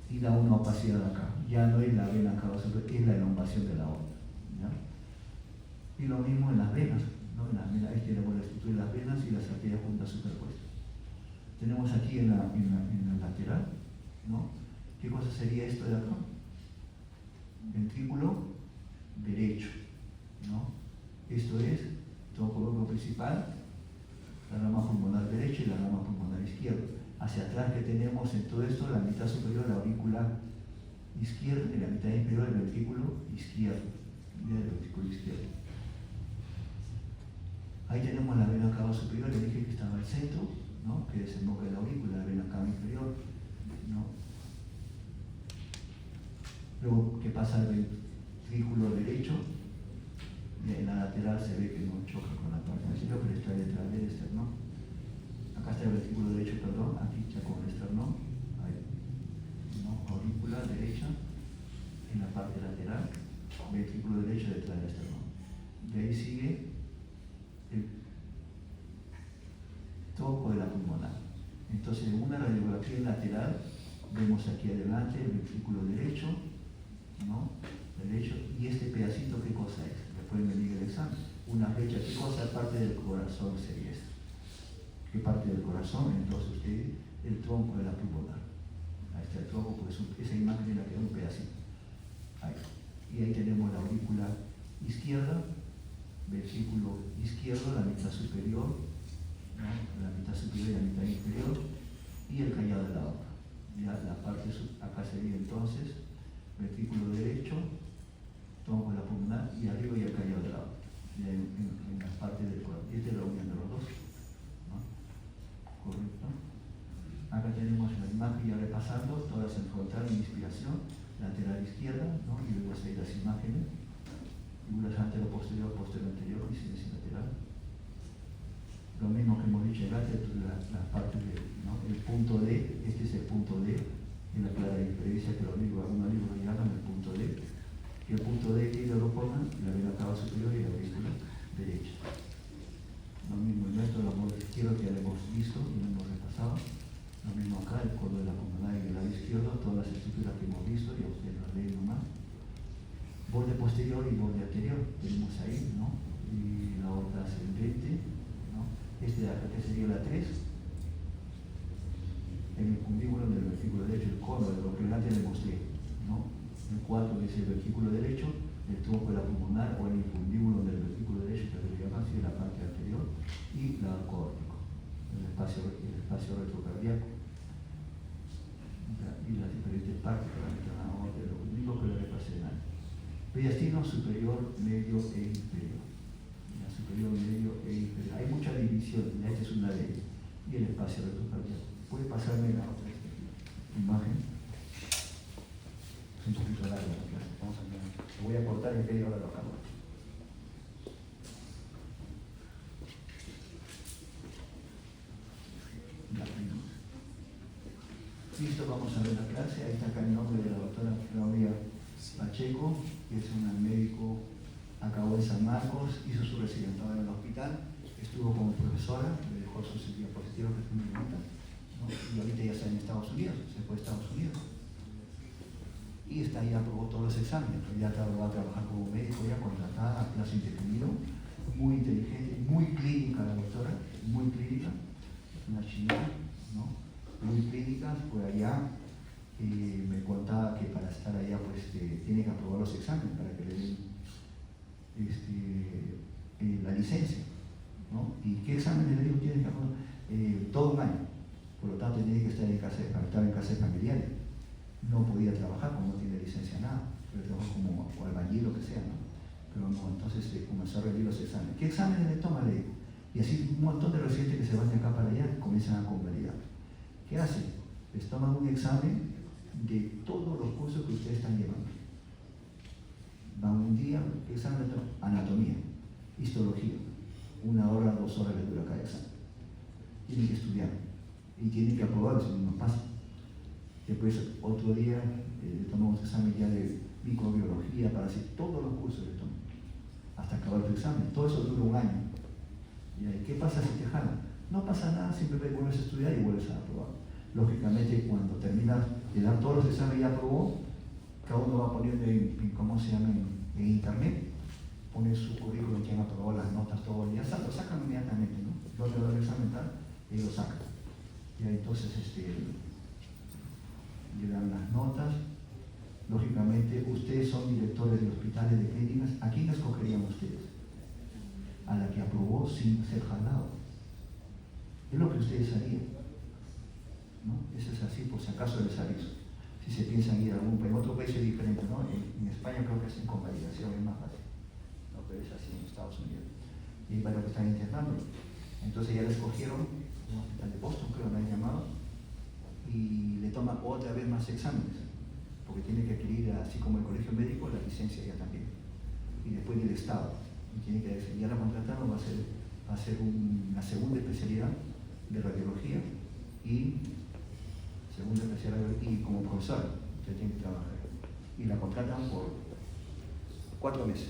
Y da una opacidad acá. Ya no es la vena cava superior, es la elongación de la aorta. ¿Ya? Y lo mismo en las venas, ¿no? En las venas, ahí tenemos la estructura de las venas y las arterias juntas superpuestas. Tenemos aquí en la lateral, ¿no? ¿Qué cosa sería esto de acá? Ventrículo derecho, ¿no? Esto es tronco bronquio principal, la rama pulmonar derecha y la rama pulmonar izquierda. Hacia atrás que tenemos en todo esto, la mitad superior la aurícula izquierda y la mitad inferior el ventrículo izquierdo. Mira el ventrículo izquierdo. Ahí tenemos la vena cava superior, le dije que estaba al centro, ¿no? Que desemboca en la aurícula, la vena cava inferior, ¿no? Luego, ¿qué pasa al ventrículo derecho? En la lateral se ve que no choca con la parte anterior, pero está detrás del esternón. Acá está el ventrículo derecho, perdón, aquí está con el esternón. Ahí, ¿no? Aurícula derecha en la parte lateral, ventrículo derecho detrás del esternón. De ahí sigue el tronco de la pulmonar. Entonces, en una radiografía lateral, vemos aquí adelante el ventrículo derecho, ¿no? Derecho, y este pedacito, ¿qué cosa es? Después me diga el examen. Una flecha, ¿qué cosa parte del corazón sería esta? ¿Qué parte del corazón? Entonces, usted, el tronco de la pulmonar. Ahí está el tronco, pues esa imagen es la que da un pedacito. Ahí. Y ahí tenemos la aurícula izquierda, ventrículo izquierdo, la mitad superior, ¿no? La mitad superior y la mitad inferior, y el callado de la aorta. Ya la parte acá sería entonces ventrículo derecho, tronco de la pulmonar y arriba y el callado de la aorta. En la parte del corazón. Y esta es la unión de los dos, ¿no? Correcto. Acá tenemos la imagen ya repasando, todas en frontal en inspiración, lateral izquierda, ¿no? Y luego seguir las imágenes. Figuras antero-posterior, posterior-anterior y silencio lateral. Lo mismo que hemos dicho antes, la parte de, ¿no? El punto D, este es el punto D, en la clara diferencia que algunos libros lo llaman el punto D. Y el punto D que lo pongan, la vena cava superior y la aurícula derecha. Lo mismo en esto, el borde izquierdo que ya lo hemos visto y lo hemos repasado. Lo mismo acá, el codo de la pulmonar y el lado izquierdo, todas las estructuras que hemos visto, y a ustedes las leen nomás. Borde posterior y borde anterior, tenemos ahí, ¿no? Y la aorta ascendente, ¿no? Este de acá que sería la 3, en el fundíbulo del ventrículo derecho, el cono de lo que antes le mostré, ¿no? El 4 que es el ventrículo derecho, el tronco de la pulmonar o el infundíbulo del ventrículo derecho, que lo llaman así, de la parte anterior, y la córtico, espacio retrocardíaco y las diferentes partes que van a entrar a la aorta, lo único que le repase el año. Mediastino superior, medio e inferior. La superior, medio e inferior. Hay mucha división, esta es una de ellas. Y el espacio retrocardíaco. ¿Puede pasarme la otra imagen? Es un poquito larga la clase. Vamos a ver. Lo voy a cortar en media hora lo acabo. Listo, vamos a ver la clase. Ahí está acá el nombre de la doctora Claudia Pacheco, que es un médico, acabó en San Marcos, hizo su residentado en el hospital, estuvo como profesora, le dejó sus diapositivas que me preguntan, ¿no? Y ahorita ya está en Estados Unidos, se fue a Estados Unidos. Y está ya aprobó todos los exámenes, ya va a trabajar como médico, ya contratada a plazo indefinido, muy inteligente, muy clínica la doctora, muy clínica, una china, ¿no? Muy clínicas, pues allá me contaba que para estar allá pues tiene que aprobar los exámenes para que le den la licencia, ¿no? ¿Y qué exámenes le digo tiene que aprobar? Todo un año, por lo tanto tiene que estar en casa, estaba en casa de familiares, no podía trabajar como no tiene licencia nada, pero trabajó como albañil o que sea, ¿no? Pero no, entonces comenzó a rendir los exámenes. ¿Qué exámenes le toma? Le digo. Y así un montón de residentes que se van de acá para allá comienzan a convalidar. ¿Qué hacen? Les toman un examen de todos los cursos que ustedes están llevando. Van un día, ¿qué examen les toman? Anatomía, histología. 1 hora, 2 horas les dura cada examen. Tienen que estudiar y tienen que aprobarlo, si no pasa. Después, otro día, le tomamos examen ya de microbiología para hacer todos los cursos le toman, hasta acabar tu examen. Todo eso dura 1 año. ¿Y qué pasa si te jalan? No pasa nada, simplemente vuelves a estudiar y vuelves a aprobar. Lógicamente, cuando terminas de dar todos los exámenes y ya aprobó, cada uno va poniendo ¿cómo se llama? En internet, pone su currículum, quien aprobó las notas, todo, y ya lo sacan inmediatamente, ¿no? Luego de dar el examen tal, y lo sacan. Y entonces le dan las notas. Lógicamente, ustedes son directores de hospitales, de clínicas. ¿A quién escogerían ustedes? A la que aprobó sin ser jalado. Es lo que ustedes harían, ¿no? Eso es así, por si acaso les aviso. Si se piensan ir a algún país, en otro país es diferente, ¿no? En España creo que hacen convalidación, es más fácil, ¿no? Pero es así en Estados Unidos. Y hay varios que están intentando. Entonces ya les cogieron, un hospital de Boston creo que me han llamado, y le toman otra vez más exámenes, porque tiene que adquirir, así como el colegio médico, la licencia ya también. Y después del Estado. Y tiene que decir, ya la contrataron, va a ser una segunda especialidad de radiología y segunda especialidad y como profesor usted tiene que trabajar y la contratan por 4 meses.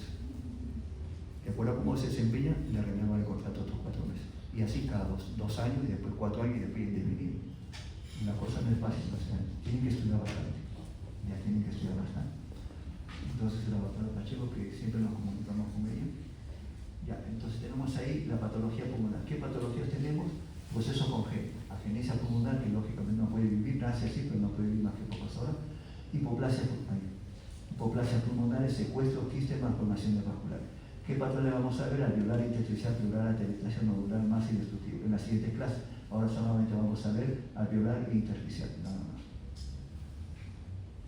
De acuerdo a cómo se desempeña, le renuevan el contrato otros 4 meses y así cada 2 años y después 4 años y después indefinido. La cosa no es fácil, o sea, tienen que estudiar bastante, ya tienen que estudiar bastante. Entonces la doctora Pacheco, que siempre nos comunicamos con ella. Ya, entonces tenemos ahí la patología pulmonar. ¿Qué patologías tenemos? Proceso congénito, agenesia pulmonar, que lógicamente no puede vivir, nace así, pero no puede vivir más que pocas horas. Hipoplasia pulmonar es secuestro, quiste, malformación vascular. ¿Qué patrón le vamos a ver? Alveolar, intersticial, pleural, atelectasia nodular, más y destructivo. En la siguiente clase, ahora solamente vamos a ver alveolar e intersticial, nada más.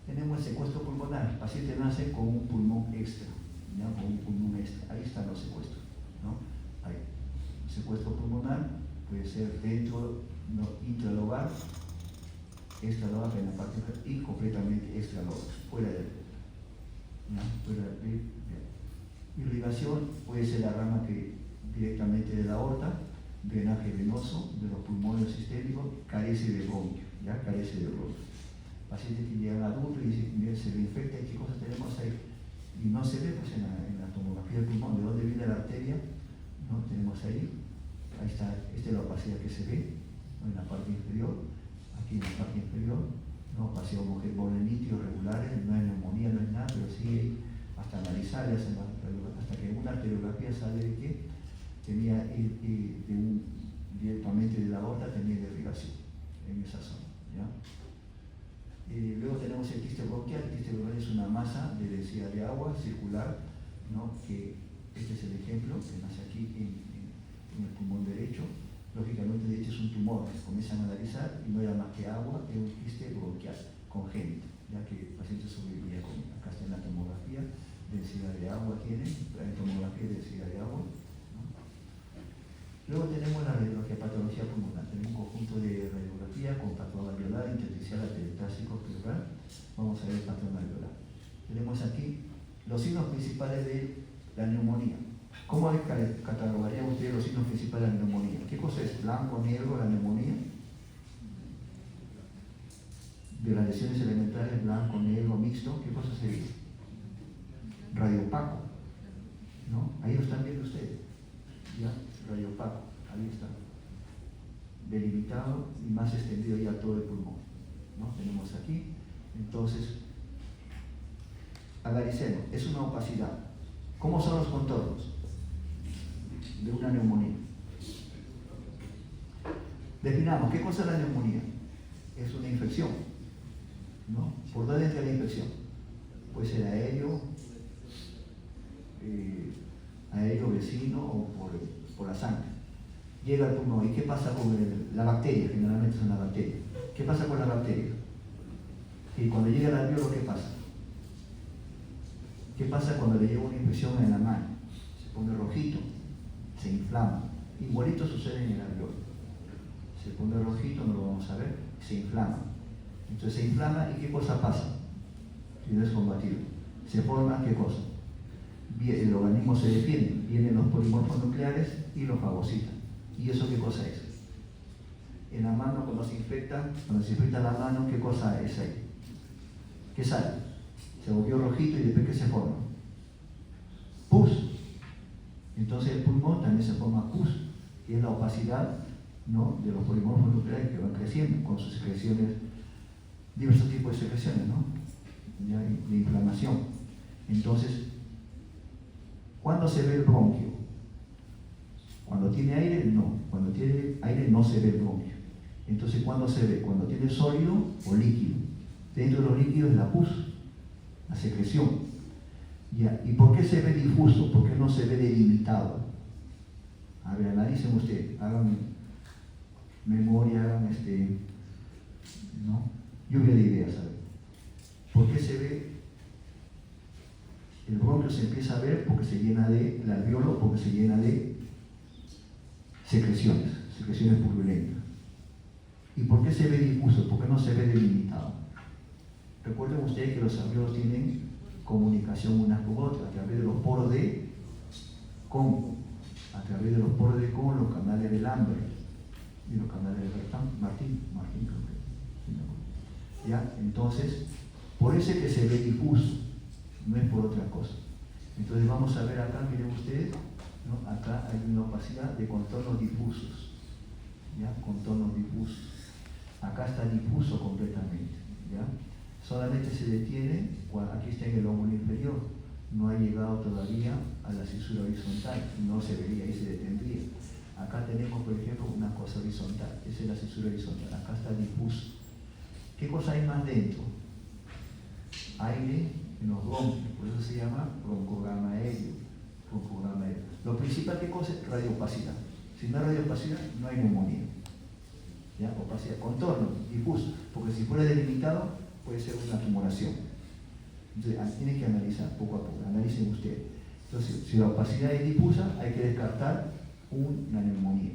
Tenemos el secuestro pulmonar. El paciente nace con un pulmón extra, ¿ya? Con un pulmón extra. Ahí están los secuestros, ¿no? Ahí. Secuestro pulmonar puede ser dentro, no, intralobar, extralobar en la parte y completamente extralobar, fuera del, ¿no? Fuera del, irrigación puede ser la rama que directamente de la aorta, drenaje venoso de los pulmones sistémicos, carece de bronquio, ¿ya? Carece de bronquio. Pacientes que llegan adultos y dicen, se le infecta y qué cosas tenemos ahí. Y no se ve pues, en la tomografía del pulmón, de dónde viene la arteria, ¿no? Tenemos ahí está, esta es la opacidad que se ve, ¿no? En la parte inferior, aquí en la parte inferior, ¿no? Opacidad monolitio regulares, no hay neumonía, no es nada, pero sí hasta analizar, hasta que una arteriografía sale de que tenía directamente de la aorta, tenía irrigación en esa zona, ¿ya? Luego tenemos el quiste bronquial. El quiste bronquial es una masa de densidad de agua circular, ¿no? Que este es el ejemplo que nace aquí en el pulmón derecho, lógicamente este es un tumor, comienzan a analizar y no era más que agua, es un quiste bronquial congénito, ya que el paciente sobrevivía con, acá está en la tomografía, densidad de agua tiene, la tomografía de densidad de agua, ¿no? Luego tenemos la radiología patología pulmonar, tenemos un conjunto de radiografía con patrón alveolar, intersticial, atelectásico, pleural. Vamos a ver el patrón alveolar. Tenemos aquí los signos principales de la neumonía. ¿Cómo catalogaría usted los signos principales de la neumonía? ¿Qué cosa es? ¿Blanco, negro, la neumonía? De las lesiones elementales, blanco, negro, mixto, ¿qué cosa sería? Radiopaco, ¿no? Ahí lo están viendo ustedes, ¿ya? Radiopaco, ahí está. Delimitado y más extendido ya todo el pulmón, ¿no? Tenemos aquí, entonces, analicemos, es una opacidad. ¿Cómo son los contornos de una neumonía? Definamos, ¿qué cosa es la neumonía? Es una infección, ¿no? ¿Por dónde entra la infección? Puede ser aéreo, vecino o por la sangre. Llega al pulmón, ¿y qué pasa con la bacteria? Generalmente es una bacteria. ¿Qué pasa con la bacteria? Y cuando llega al alveolo, ¿qué pasa? ¿Qué pasa cuando le llega una infección en la mano? Se pone rojito, se inflama. Igualito sucede en el alveolo. Se pone rojito, no lo vamos a ver, se inflama. Entonces se inflama y ¿qué cosa pasa? Si no es combatido. Se forma ¿qué cosa? El organismo se defiende, vienen los polimorfos nucleares y los fagocitan. ¿Y eso qué cosa es? En la mano cuando se infecta la mano, ¿qué cosa es ahí? ¿Qué sale? Se volvió rojito y después ¿qué se forma? Pus. Entonces el pulmón también se forma pus, que es la opacidad, ¿no?, de los polimorfos nucleares que van creciendo con sus secreciones, diversos tipos de secreciones, ¿no?, ya, de inflamación. Entonces, ¿cuándo se ve el bronquio? Cuando tiene aire, no. Cuando tiene aire no se ve el bronquio. Entonces, ¿cuándo se ve? Cuando tiene sólido o líquido. Dentro de los líquidos es la pus, la secreción. ¿Ya? ¿Y por qué se ve difuso? ¿Por qué no se ve delimitado? A ver, analicen ustedes, hagan memoria, hagan ¿no?, lluvia de ideas, ¿sabes? ¿Por qué se ve? El bronquio se empieza a ver porque se llena el alveolo, porque se llena de secreciones purpulentas. ¿Y por qué se ve difuso? ¿Por qué no se ve delimitado? Recuerden ustedes que los alveolos tienen comunicación unas con otras a través de los poros de Kohn, los canales de Lambert y los canales de Martín, ¿ya? Entonces, por eso es que se ve difuso, no es por otra cosa. Entonces vamos a ver acá, miren ustedes, ¿no? Acá hay una opacidad de contornos difusos, ¿ya? Contornos difusos. Acá está difuso completamente, ¿ya? Solamente se detiene, aquí está en el lóbulo inferior, no ha llegado todavía a la cisura horizontal, no se vería, ahí se detendría. Acá tenemos, por ejemplo, una cosa horizontal, esa es la cisura horizontal, acá está difuso. ¿Qué cosa hay más dentro? Aire en los bronquios, por eso se llama broncograma aéreo. Lo principal, ¿qué cosa es? Radioopacidad. Si no hay radioopacidad, no hay neumonía. ¿Ya? Opacidad, contorno, difuso, porque si fuera delimitado, puede ser una tumoración. Entonces, tienen que analizar poco a poco, analicen ustedes. Entonces, si la opacidad es difusa, hay que descartar una neumonía.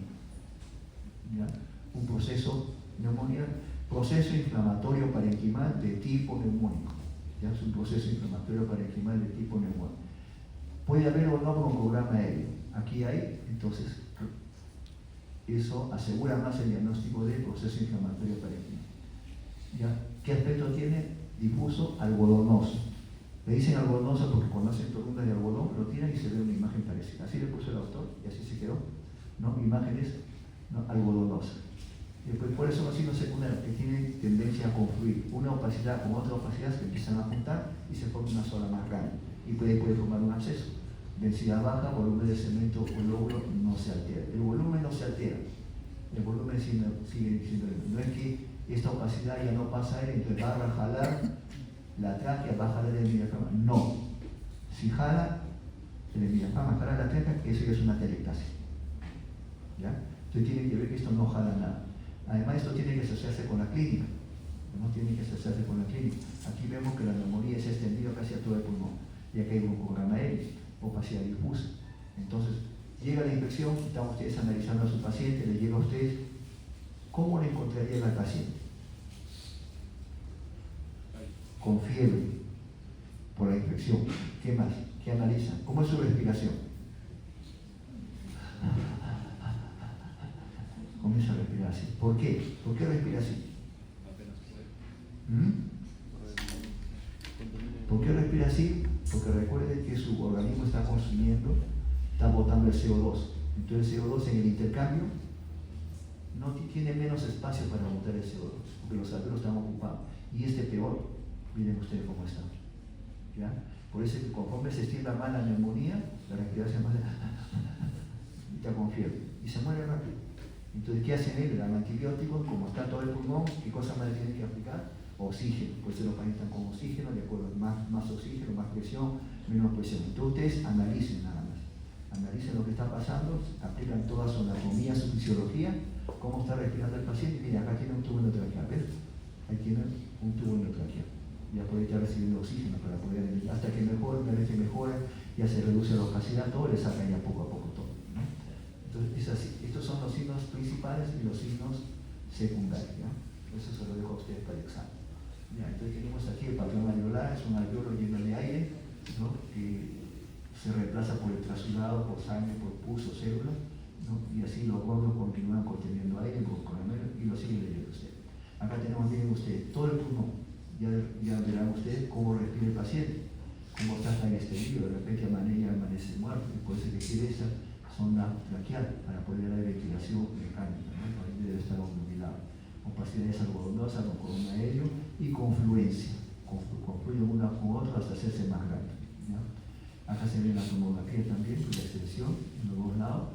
¿Ya? Un proceso neumonía, proceso inflamatorio parenquimal de tipo neumónico. ¿Ya? Es un proceso inflamatorio parenquimal de tipo neumónico. Puede haber o no broncograma aéreo. Aquí hay, entonces, eso asegura más el diagnóstico de proceso inflamatorio parenquimal. ¿Ya? ¿Qué aspecto tiene? Difuso, algodonoso. Le dicen algodonoso porque cuando hacen columnas de algodón lo tiran y se ve una imagen parecida. Así le puso el autor y así se quedó, ¿no? Imágenes, ¿no?, algodonosas. Y después, por eso los signos secundarios que tienen tendencia a confluir una opacidad con otra opacidad se empiezan a juntar y se forma una sola más grande. Y puede formar un absceso. Densidad baja, volumen de cemento o lóbulo no se altera. El volumen no se altera. El volumen sigue siendo el mismo. No es que esta opacidad ya no pasa aire, entonces va a jalar la tráquea, va a jalar el diafragma. No. Si jala el diafragma, jala la tráquea, eso ya es una atelectasia. ¿Ya? Entonces tienen que ver que esto no jala nada. Además, esto tiene que asociarse con la clínica. No tiene que asociarse con la clínica. Aquí vemos que la neumonía se ha extendido casi a todo el pulmón. Y acá hay un programa aéreo, opacidad difusa. Entonces, llega la infección, están ustedes analizando a su paciente, le llega a ustedes, ¿cómo le encontrarían al paciente? Con fiebre, por la infección. ¿Qué más? ¿Qué analizan? ¿Cómo es su respiración? Comienza a respirar así. ¿Por qué? ¿Por qué respira así? ¿Por qué respira así? Porque recuerden que su organismo está consumiendo, está botando el CO2. Entonces el CO2 en el intercambio no tiene menos espacio para botar el CO2, porque los alveolos están ocupados. Y peor, miren ustedes cómo está. ¿Ya? Por eso que conforme se extienda más la neumonía, la respiración más está con fiebre y se muere rápido. Entonces, ¿qué hacen ellos? Le dan antibióticos, como está todo el pulmón, ¿qué cosa más le tienen que aplicar? Oxígeno, pues se lo pacientes están con oxígeno, de acuerdo, más oxígeno, más presión, menos presión. Entonces ustedes analicen nada más, analicen lo que está pasando, aplican toda su anatomía, su fisiología, cómo está respirando el paciente. Mira, acá tiene un tubo endotraqueal, ¿ves? Ahí tiene un tubo endotraqueal, ya puede estar recibiendo oxígeno para poder, hasta que mejore, una vez que mejora, ya se reduce la opacidad, todo le sacan ya poco a poco todo, ¿no? Entonces es así, estos son los signos principales y los signos secundarios, ¿no? Eso se lo dejo a ustedes para el examen. Ya, entonces tenemos aquí el patrón alveolar, es un alveolo lleno de aire, ¿no? Que se reemplaza por el trasudado, por sangre, por pus o célula, ¿no? Y así los gordos continúan conteniendo aire con caramelo y lo siguen leyendo ustedes. Acá tenemos, miren ustedes, todo el pulmón, ya verán ustedes cómo respira el paciente, cómo está tan extendido, de repente amanece muerto, y por eso que quiere esa sonda traqueal para poder dar ventilación mecánica, ¿no? Ahí debe estar obnubilado. Opacidades algodonosas con columna aéreo y confluencia, confluyen una con otra hasta hacerse más grande, ¿ya? Acá se ve la tomografía también, la extensión en los dos lados.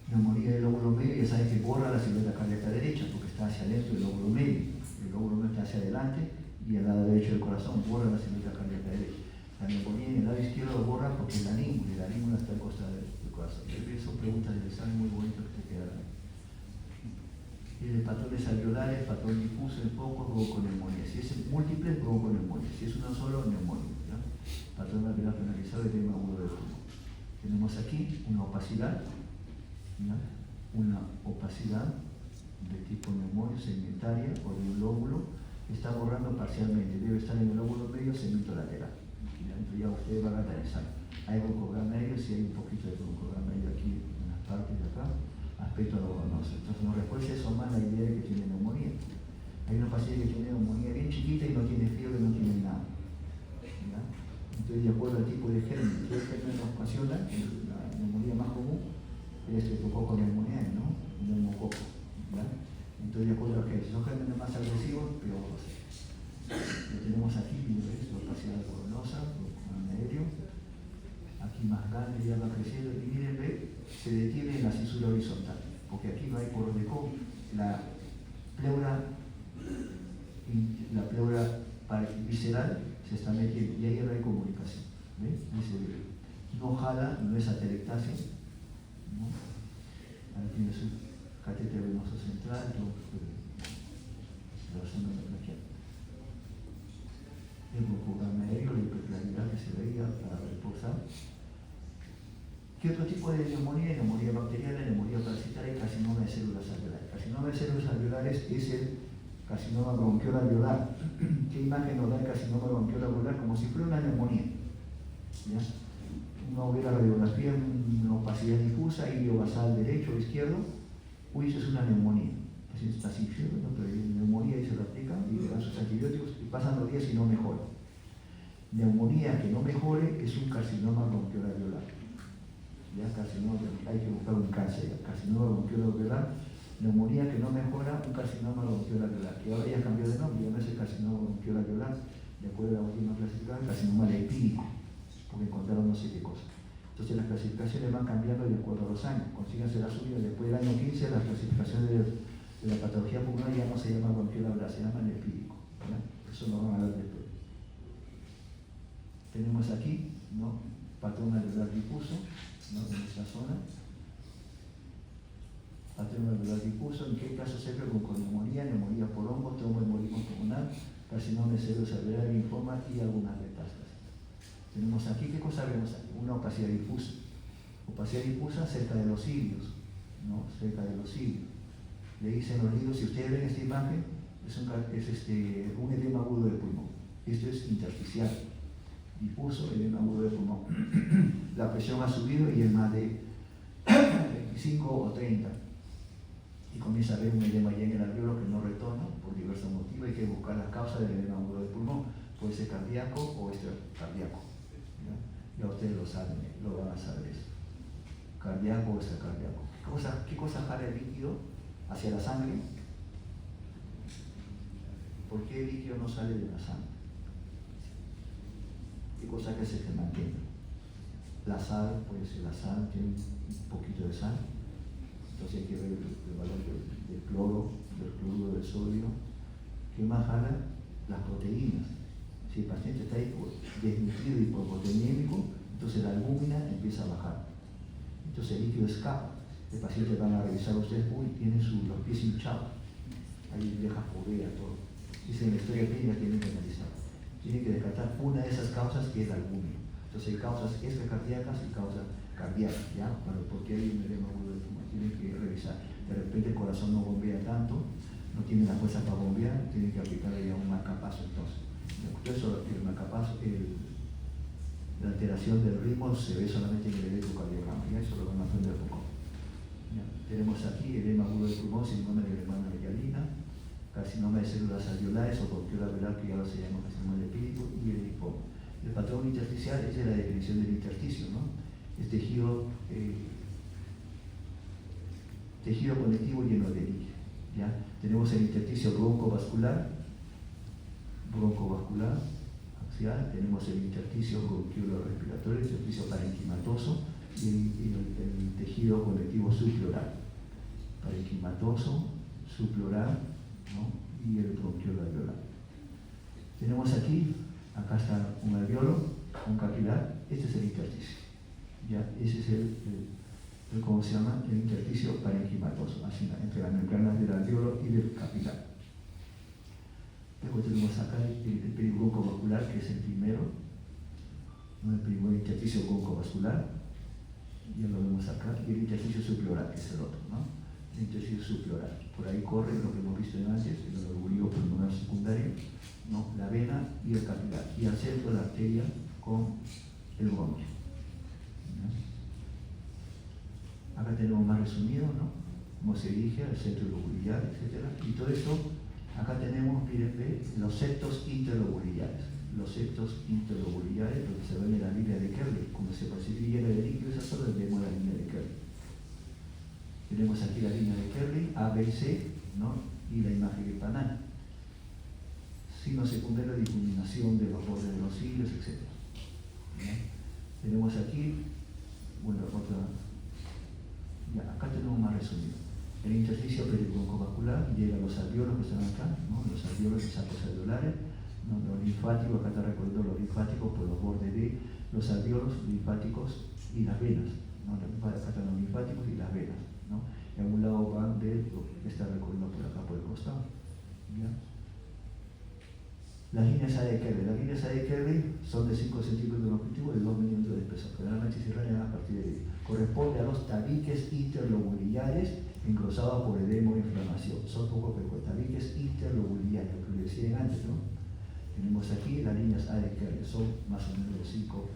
Neumonía del lóbulo medio, ya saben que borra la silueta cardíaca derecha porque está hacia adentro del lóbulo medio, el lóbulo medio está hacia adelante y el lado derecho del corazón borra la silueta cardíaca derecha. La neumonía en el lado izquierdo lo borra porque el anímula está al costado del corazón. Son preguntas del examen muy bonitas que te quedarán. Patrones alveolares, patrón difuso en poco, bronconeumonía. Si es múltiple, bronconeumonía. Si es uno solo, neumonía, ¿ya? Patrón alveolar penalizado de tema agudo del pulmón. Tenemos aquí una opacidad, ¿ya? Una opacidad de tipo neumonio segmentaria o de un lóbulo que está borrando parcialmente. Debe estar en el lóbulo medio, segmento lateral. ¿Ya? Entonces ya ustedes van a analizar. Hay broncograma medio, si hay un poquito de broncograma medio aquí en las partes de acá. Aspecto algodonoso. Entonces nos refuerza eso más la idea de que tiene neumonía. Hay una paciente que tiene neumonía bien chiquita y no tiene fiebre, no tiene nada. ¿Ya? Entonces, de acuerdo al tipo de germen, ¿qué germen nos ocasiona? La neumonía más común es estreptococo neumonía, ¿no? Neumococo. ¿Ya? Entonces, de acuerdo a que si son gérmenes más agresivos, peor va a ser. Lo tenemos aquí, ¿ves? La opacidad algodonosa, con aéreo. Aquí más grande, ya va creciendo, y miren, ve, se detiene en la cisura horizontal, porque aquí no hay poros de Koch. La pleura visceral se está metiendo y ahí no hay comunicación. ¿Ves? No jala, no es atelectasia, ¿no? Ahí tiene su catéter venoso central, la zona braquial. El broncograma aéreo, la hiperclaridad que se veía para reposar. ¿Qué otro tipo de neumonía? Neumonía bacteriana, neumonía parasitaria y carcinoma de células alveolares. Carcinoma de células alveolares es el carcinoma bronquial alveolar. ¿Qué imagen nos da el carcinoma bronquial alveolar? Como si fuera una neumonía. ¿Ya? Uno ve la radiografía en una opacidad difusa, ilio basal derecho o izquierdo. Uy, eso es una neumonía. El paciente está sin fiebre, ¿no? Pero hay neumonía y se lo aplican y le dan sus antibióticos y pasan los días y no mejora. Neumonía que no mejore es un carcinoma bronquial alveolar. Ya carcinoma, hay que buscar un cáncer, carcinoma bronquial alveolar. Neumonía que no mejora, un carcinoma bronquial alveolar, que ahora ya cambió de nombre, ya no es el carcinoma bronquial alveolar, de acuerdo a la última clasificación, carcinoma lipídico, porque encontraron no sé qué cosa. Entonces las clasificaciones van cambiando de acuerdo a los años. Consíganse la subida después del año 15, las clasificaciones de la patología pulmonar ya no se llama bronquial alveolar, se llama lipídico. ¿Ya? Eso nos van a dar después. Tenemos aquí, ¿no? Patrón alveolar difuso, ¿no? En esta zona. atenoma alveolar difuso, ¿en qué caso se ve con neumonía por hongos, tromboembolismo pulmonar, carcinoma cerebroalveolar, linfoma y algunas metástasis? Tenemos aquí, ¿qué cosa vemos aquí? Una opacidad difusa. Opacidad difusa cerca de los cilios, ¿no? Cerca de los cilios. Le dicen los libros, si ustedes ven esta imagen, es un edema agudo de pulmón. Esto es intersticial, difuso, edema agudo de pulmón. La presión ha subido y es más de 25 o 30. Y comienza a haber un edema ya en el alveolo que no retorna por diversos motivos. Hay que buscar las causas del edema agudo de pulmón. Puede ser cardíaco o extracardíaco. Ya ustedes lo saben, lo van a saber eso. Cardíaco o extracardíaco. ¿Qué cosa jala el líquido hacia la sangre? ¿Por qué el líquido no sale de la sangre? ¿Qué cosa que se mantiene? La sal, puede ser la sal, tiene un poquito de sal. Entonces hay que ver el valor del cloro, del cloruro de sodio. ¿Qué más jala? Las proteínas. Si el paciente está desnutrido y hipoproteinémico, entonces la albúmina empieza a bajar. Entonces el líquido escapa. El paciente van a revisar ustedes, tiene los pies hinchados. Ahí deja foguea todo. Dice en la historia clínica tienen que analizar. Tienen que descartar una de esas causas que es la albúmina. Entonces hay causas extracardíacas y causas cardíacas, ¿ya? Bueno, ¿por qué hay un edema agudo de pulmón? Tienen que revisar. De repente el corazón no bombea tanto, no tiene la fuerza para bombear, tienen que aplicarle ya un marcapaso entonces. Por eso el marcapaso, la alteración del ritmo se ve solamente en el electrocardiograma, ¿ya? Eso lo van a aprender poco. ¿Ya? Tenemos aquí edema agudo de pulmón, síndrome de hermana medialina, carcinoma de células alveolares o bronquiola alveolar, que ya lo se llama carcinoma lipídico, y el linfoma. El patrón intersticial es la definición del intersticio, ¿no? Es tejido conectivo lleno de líquido, ¿ya? Tenemos el intersticio broncovascular axial, tenemos el intersticio bronquiolo-respiratorio, el intersticio parenquimatoso y el tejido conectivo subpleural, parenquimatoso, subpleural, ¿no? Y el bronquiolo alveolar. Tenemos aquí, acá está un alveolo, un capilar, este es el intersticio, ¿ya? Ese es ¿cómo se llama? El intersticio parenquimatoso, así, entre las membranas del alveolo y del capilar. Después tenemos acá el peribroncovascular, que es el primero, ¿no? El primer intersticio broncovascular, ya lo vemos acá, y el intersticio subpleural, que es el otro, ¿no? El intersticio subpleural. Por ahí corre lo que hemos visto antes, el orgullo pulmonar secundario, ¿no? La vena y el capilar, y al centro la arteria con el bronquio. ¿No? Acá tenemos más resumido, ¿no? Como se dirige al centro lobular, etc. Y todo esto, acá tenemos, miren, los septos interlobulares. Los septos interlobulares, lo que se ve en la línea de Kerley. Cuando se percibe el líquido, esa solo vemos la línea de Kerley. Tenemos aquí la línea de Kerley, A, B y C, ¿no? Y la imagen del panal. Signo secundario de difuminación de los bordes de los cilios, etc. ¿No? Tenemos aquí, bueno, acá tenemos más resumido. El intersticio peribroncovascular llega a los alveolos que están acá, ¿no? Los alveolos y sacos alveolares, ¿no? Los linfáticos, acá está recorriendo los linfáticos por los bordes de los alveolos, linfáticos y las venas, ¿no? Acá están los linfáticos y las venas, ¿no? Y a un lado van de lo que está recorriendo por acá, por el costado, ¿ya? Las líneas A de Kerley. Las líneas A de Kerley son de 5 centímetros de longitud y 2 milímetros de espesor. Generalmente se rayan a partir de ahí. Corresponde a los tabiques interlobulares engrosados por edema o inflamación. Son poco frecuentes. Tabiques interlobulares, lo que decían antes, ¿no? Tenemos aquí las líneas A de Kerley. Son más o menos de 5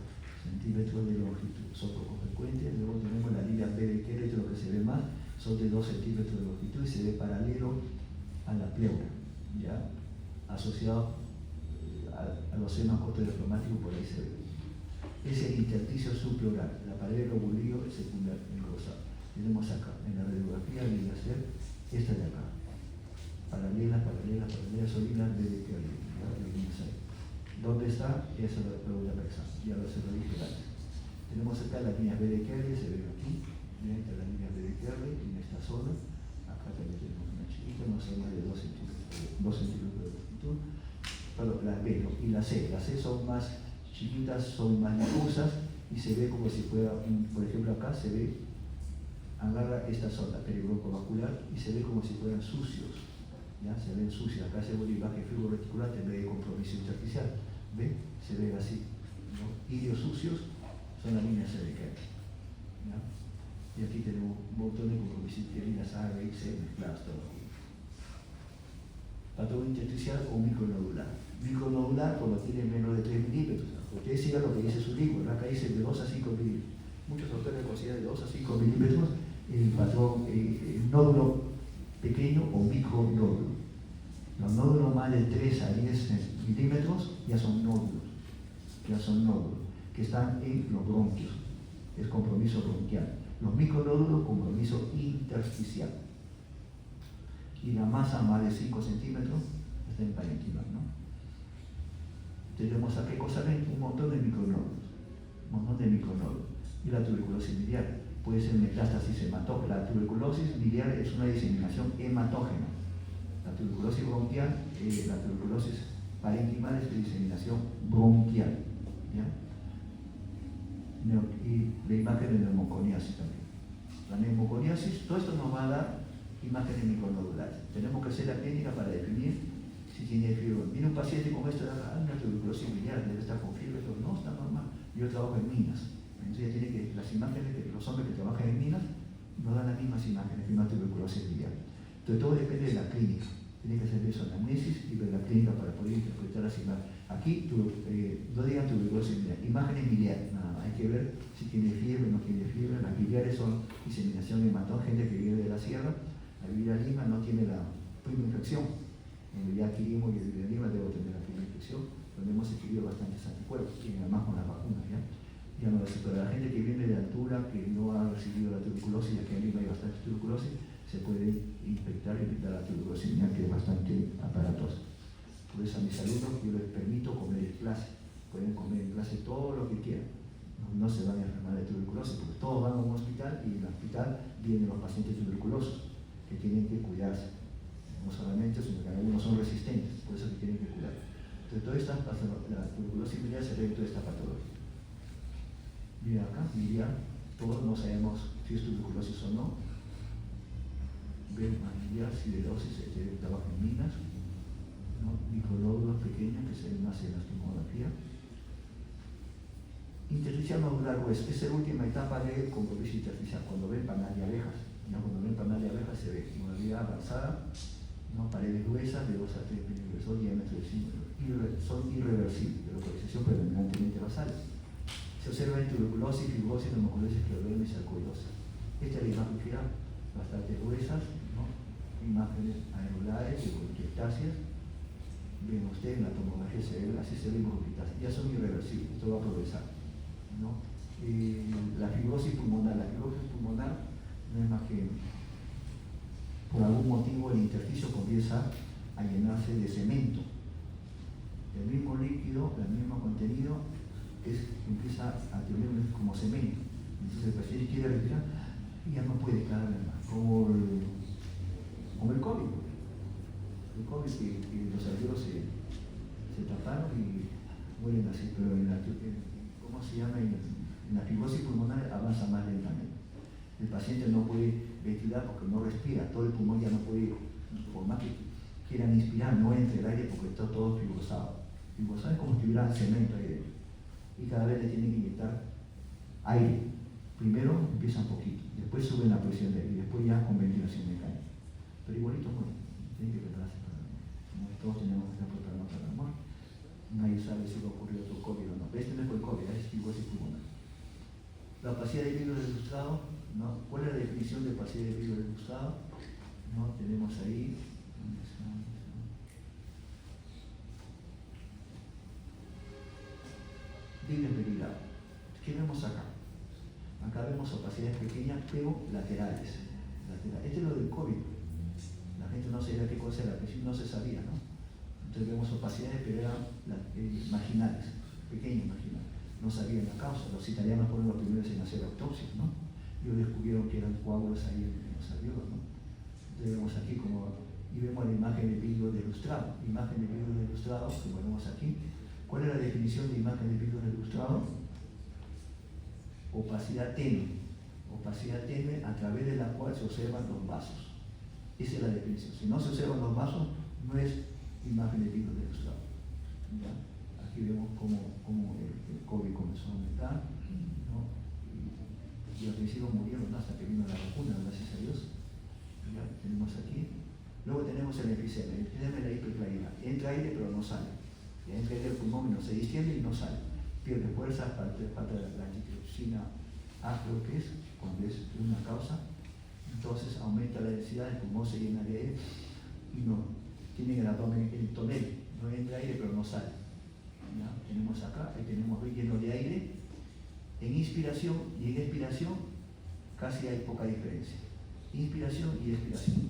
centímetros de longitud. Son poco frecuentes. Luego tenemos la línea B de Kerley, lo que se ve más, son de 2 centímetros de longitud y se ve paralelo a la pleura, ¿ya? Asociado a los senos cortodiflamáticos, por ahí se ve. Es el intersticio subpleural, la pared del lobulillo secundario engrosado. Tenemos acá, en la radiografía, viene a ser esta de acá. Paralelas, son líneas de Kerley. ¿Dónde está? Eso lo voy a pensar, ya se lo dije antes. Tenemos acá las líneas B de Kerley, se ven aquí, entre las líneas B de Kerley, en esta zona. Acá también tenemos una chiquita, no son más de 2 centímetros de longitud. Las B, ¿no? Y las C son más chiquitas, son más difusas y se ve como si fuera, por ejemplo acá se ve agarra esta zona peribroncovascular y se ve como si fueran sucios, ¿ya? Se ven sucios. Acá se vuelve imagen fibroreticular en vez de compromiso intersticial. ¿Ve? Se ve así, ¿no? Ilios sucios son las líneas cervicales, ¿ya? Y aquí tenemos un montón de compromisos, líneas A, B y C mezcladas todos. Patrón intersticial o micronodular. Micronodular cuando tiene menos de 3 milímetros. Ustedes sigan lo que dice su libro, acá dice de 2 a 5 milímetros. Muchos autores consideran de 2 a 5 milímetros el patrón, el nódulo pequeño o micronódulo. Los nódulos más de 3 a 10 milímetros ya son nódulos, que están en los bronquios, es compromiso bronquial. Los micronódulos, compromiso intersticial. Y la masa más de 5 centímetros está en parénquima, ¿no? Tenemos a qué cosa ven, un montón de micronódulos, y la tuberculosis biliar puede ser metástasis hematógena. La tuberculosis biliar es una diseminación hematógena. La tuberculosis bronquial, la tuberculosis parénquimal es diseminación bronquial, ¿ya? Y la imagen de neumoconiasis también. La neumoconiasis, todo esto nos va a dar imágenes micronodulares. Tenemos que hacer la clínica para definir si tiene fiebre. Viene un paciente con esto, una tuberculosis biliar, debe estar con fiebre, pero no, está normal. Yo trabajo en minas. Entonces ya tiene que, las imágenes de los hombres que trabajan en minas no dan las mismas imágenes que una tuberculosis biliar. Entonces todo depende de la clínica. Tiene que hacer eso, anamnesis y ver la clínica para poder interpretar las imágenes. Aquí no digan tuberculosis biliar, imágenes biliares, nada más. Hay que ver si tiene fiebre o no tiene fiebre. Las biliares son diseminación hematógena, gente que viene de la sierra. La Viruela lima no tiene la prima infección. En el yaquismo y el Viruela lima debo tener la prima infección, donde hemos adquirido bastantes anticuerpos, y además con las vacunas, ¿ya? Ya no, pero la gente que viene de altura, que no ha recibido la tuberculosis, ya que en Lima hay bastante tuberculosis, se puede infectar y evitar la tuberculosis, ya que es bastante aparatosa. Por eso a mis alumnos yo les permito comer en clase. Pueden comer en clase todo lo que quieran. No se van a enfermar de tuberculosis, porque todos van a un hospital y en el hospital vienen los pacientes tuberculosos que tienen que cuidarse. No solamente, sino que algunos son resistentes, por eso que tienen que cuidar. Entonces, toda esta, la tuberculosis biliar se debe a toda esta patología. Mira acá, biliar, todos no sabemos si es tuberculosis o no. Ven biliar, siderosis, trabajo en minas, ¿no? Micronódulos pequeños que se ven más en la tomografía. Intersticial nodular grueso, esa es la última etapa de compromiso intersticial, cuando ven panal de abejas. ¿No? Cuando ven panal de abejas se ve modalidad avanzada, ¿no? Paredes gruesas de 2 a 3 milímetros, diámetro de 5, son irreversibles, de localización predominantemente basal. Se observa en tuberculosis, fibrosis, neumoconiasis, escleroderma y sarcoidosis. Esta es la imagen final, bastante gruesas, ¿no? Imágenes aerolares de bronquiectasias. Ven ustedes en la tomografía se ve, así se ven bronquiectasias, ya son irreversibles, esto va a progresar, ¿no? La fibrosis pulmonar no es más que por algún motivo el intersticio comienza a llenarse de cemento. El mismo líquido, el mismo contenido empieza a tener como cemento. Entonces el paciente quiere respirar y ya no puede quedar más, como el COVID. El COVID que los alveolos se taparon y mueren así, pero ¿cómo se llama? En la fibrosis pulmonar avanza más lentamente. El paciente no puede ventilar porque no respira, todo el pulmón ya no puede, por más que quieran inspirar, no entra el aire porque está todo fibrosado. Fibrosado es como si tuviera cemento ahí dentro. Y cada vez le tienen que inyectar aire. Primero empieza un poquito, después suben la presión de aire y después ya con ventilación mecánica. Pero igualito mueren, tienen que prepararse para la muerte. Todos tenemos que estar preparados para la muerte. Nadie sabe si va a ocurrir otro COVID o no. Este no es por COVID, es fibrosis pulmonar. La opacidad de vidrio del ilustrado, ¿no? ¿Cuál es la definición de opacidad de vidrio del ilustrado? ¿No? Tenemos ahí. Vidrio especulado. ¿Qué vemos acá? Acá vemos opacidades pequeñas, pero laterales. Este es lo del COVID. La gente no sabía qué cosa era, que no se sabía, ¿no? Entonces vemos opacidades, pero eran marginales, pequeñas marginales. No sabían la causa. Los italianos fueron los primeros en hacer autopsias, ¿no? Ellos descubrieron que eran coágulos ahí en los alveolos, ¿no? Entonces vemos aquí y vemos la imagen de vidrio ilustrado. Imagen de vidrio ilustrado, que ponemos aquí. ¿Cuál es la definición de imagen de vidrio ilustrado? Opacidad tenue. capacidad tenue a través de la cual se observan los vasos. Esa es la definición. Si no se observan los vasos, no es imagen de virus del exudado. ¿Ya? Aquí vemos cómo el COVID comenzó a aumentar, ¿no? Y al principio murieron, ¿no? Hasta que vino la vacuna, gracias a Dios. ¿Ya? Tenemos aquí. Luego tenemos el enfisema. El enfisema es la hiperclaridad. Entra aire pero no sale. Entra aire al pulmón y no se distiende y no sale. Pierde fuerza, falta la antitripsina A, creo que es, cuando es una causa. Entonces aumenta la densidad, el pulmón se llena de aire y no tiene el abdomen el tonel, no entra aire pero no sale. ¿Ya? Tenemos acá, ahí tenemos lleno de aire. En inspiración y en expiración casi hay poca diferencia. Inspiración y expiración.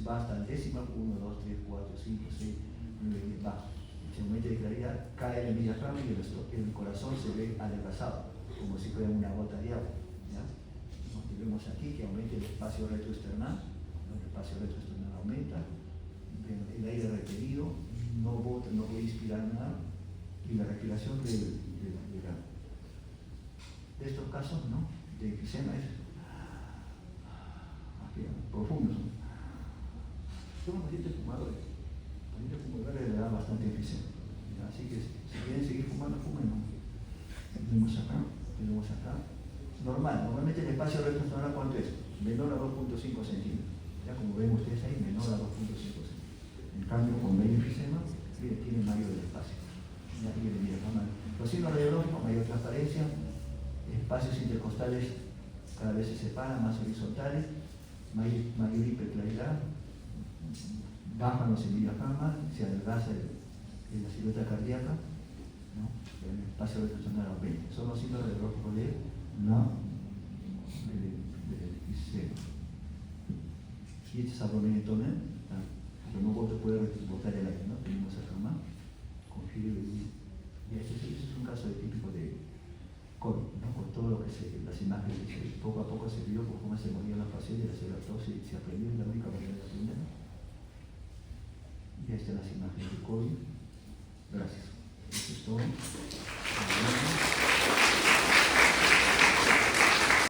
Va hasta el décimo, 1, 2, 3, 4, 5, 6, 9, 10, va. Se aumenta de claridad, cae el diafragma y el corazón se ve adelgazado, como si fuera una gota de agua. ¿Ya? Y vemos aquí que aumenta el espacio retroesternal, el espacio retroesternal aumenta, el aire requerido, no bota, no puede inspirar nada, y la respiración de estos casos, ¿no? De enfisema es profundos. Somos pacientes fumadores. Pacientes fumadores le da bastante enfisema. Así que si quieren seguir fumando, fumen. ¿No? Tenemos acá. Normalmente el espacio retroesternal, ¿cuánto es? Menor a 2.5 centímetros. Ya como ven ustedes ahí, menor a 2.5 centímetros. En cambio, con el enfisema, tiene mayor el espacio. Los signos radiológicos, mayor transparencia, espacios intercostales cada vez se separan, más horizontales, mayor hiperclaridad, bajan los diafragmas, se adelgaza la silueta cardíaca, ¿no? El espacio retroesternal aumenta. Son los signos radiológicos del enfisema. Y este es abdomen en tonel, pero no puede botar el aire, ¿no? Tenemos acá más, con fiebre y este es un caso típico de COVID, ¿no? Con todo lo que las imágenes que poco a poco se vio por cómo se morían los pacientes, la celebración se aprendió en la única manera de aprender. Y ahí están las imágenes de COVID. Gracias. Eso es todo.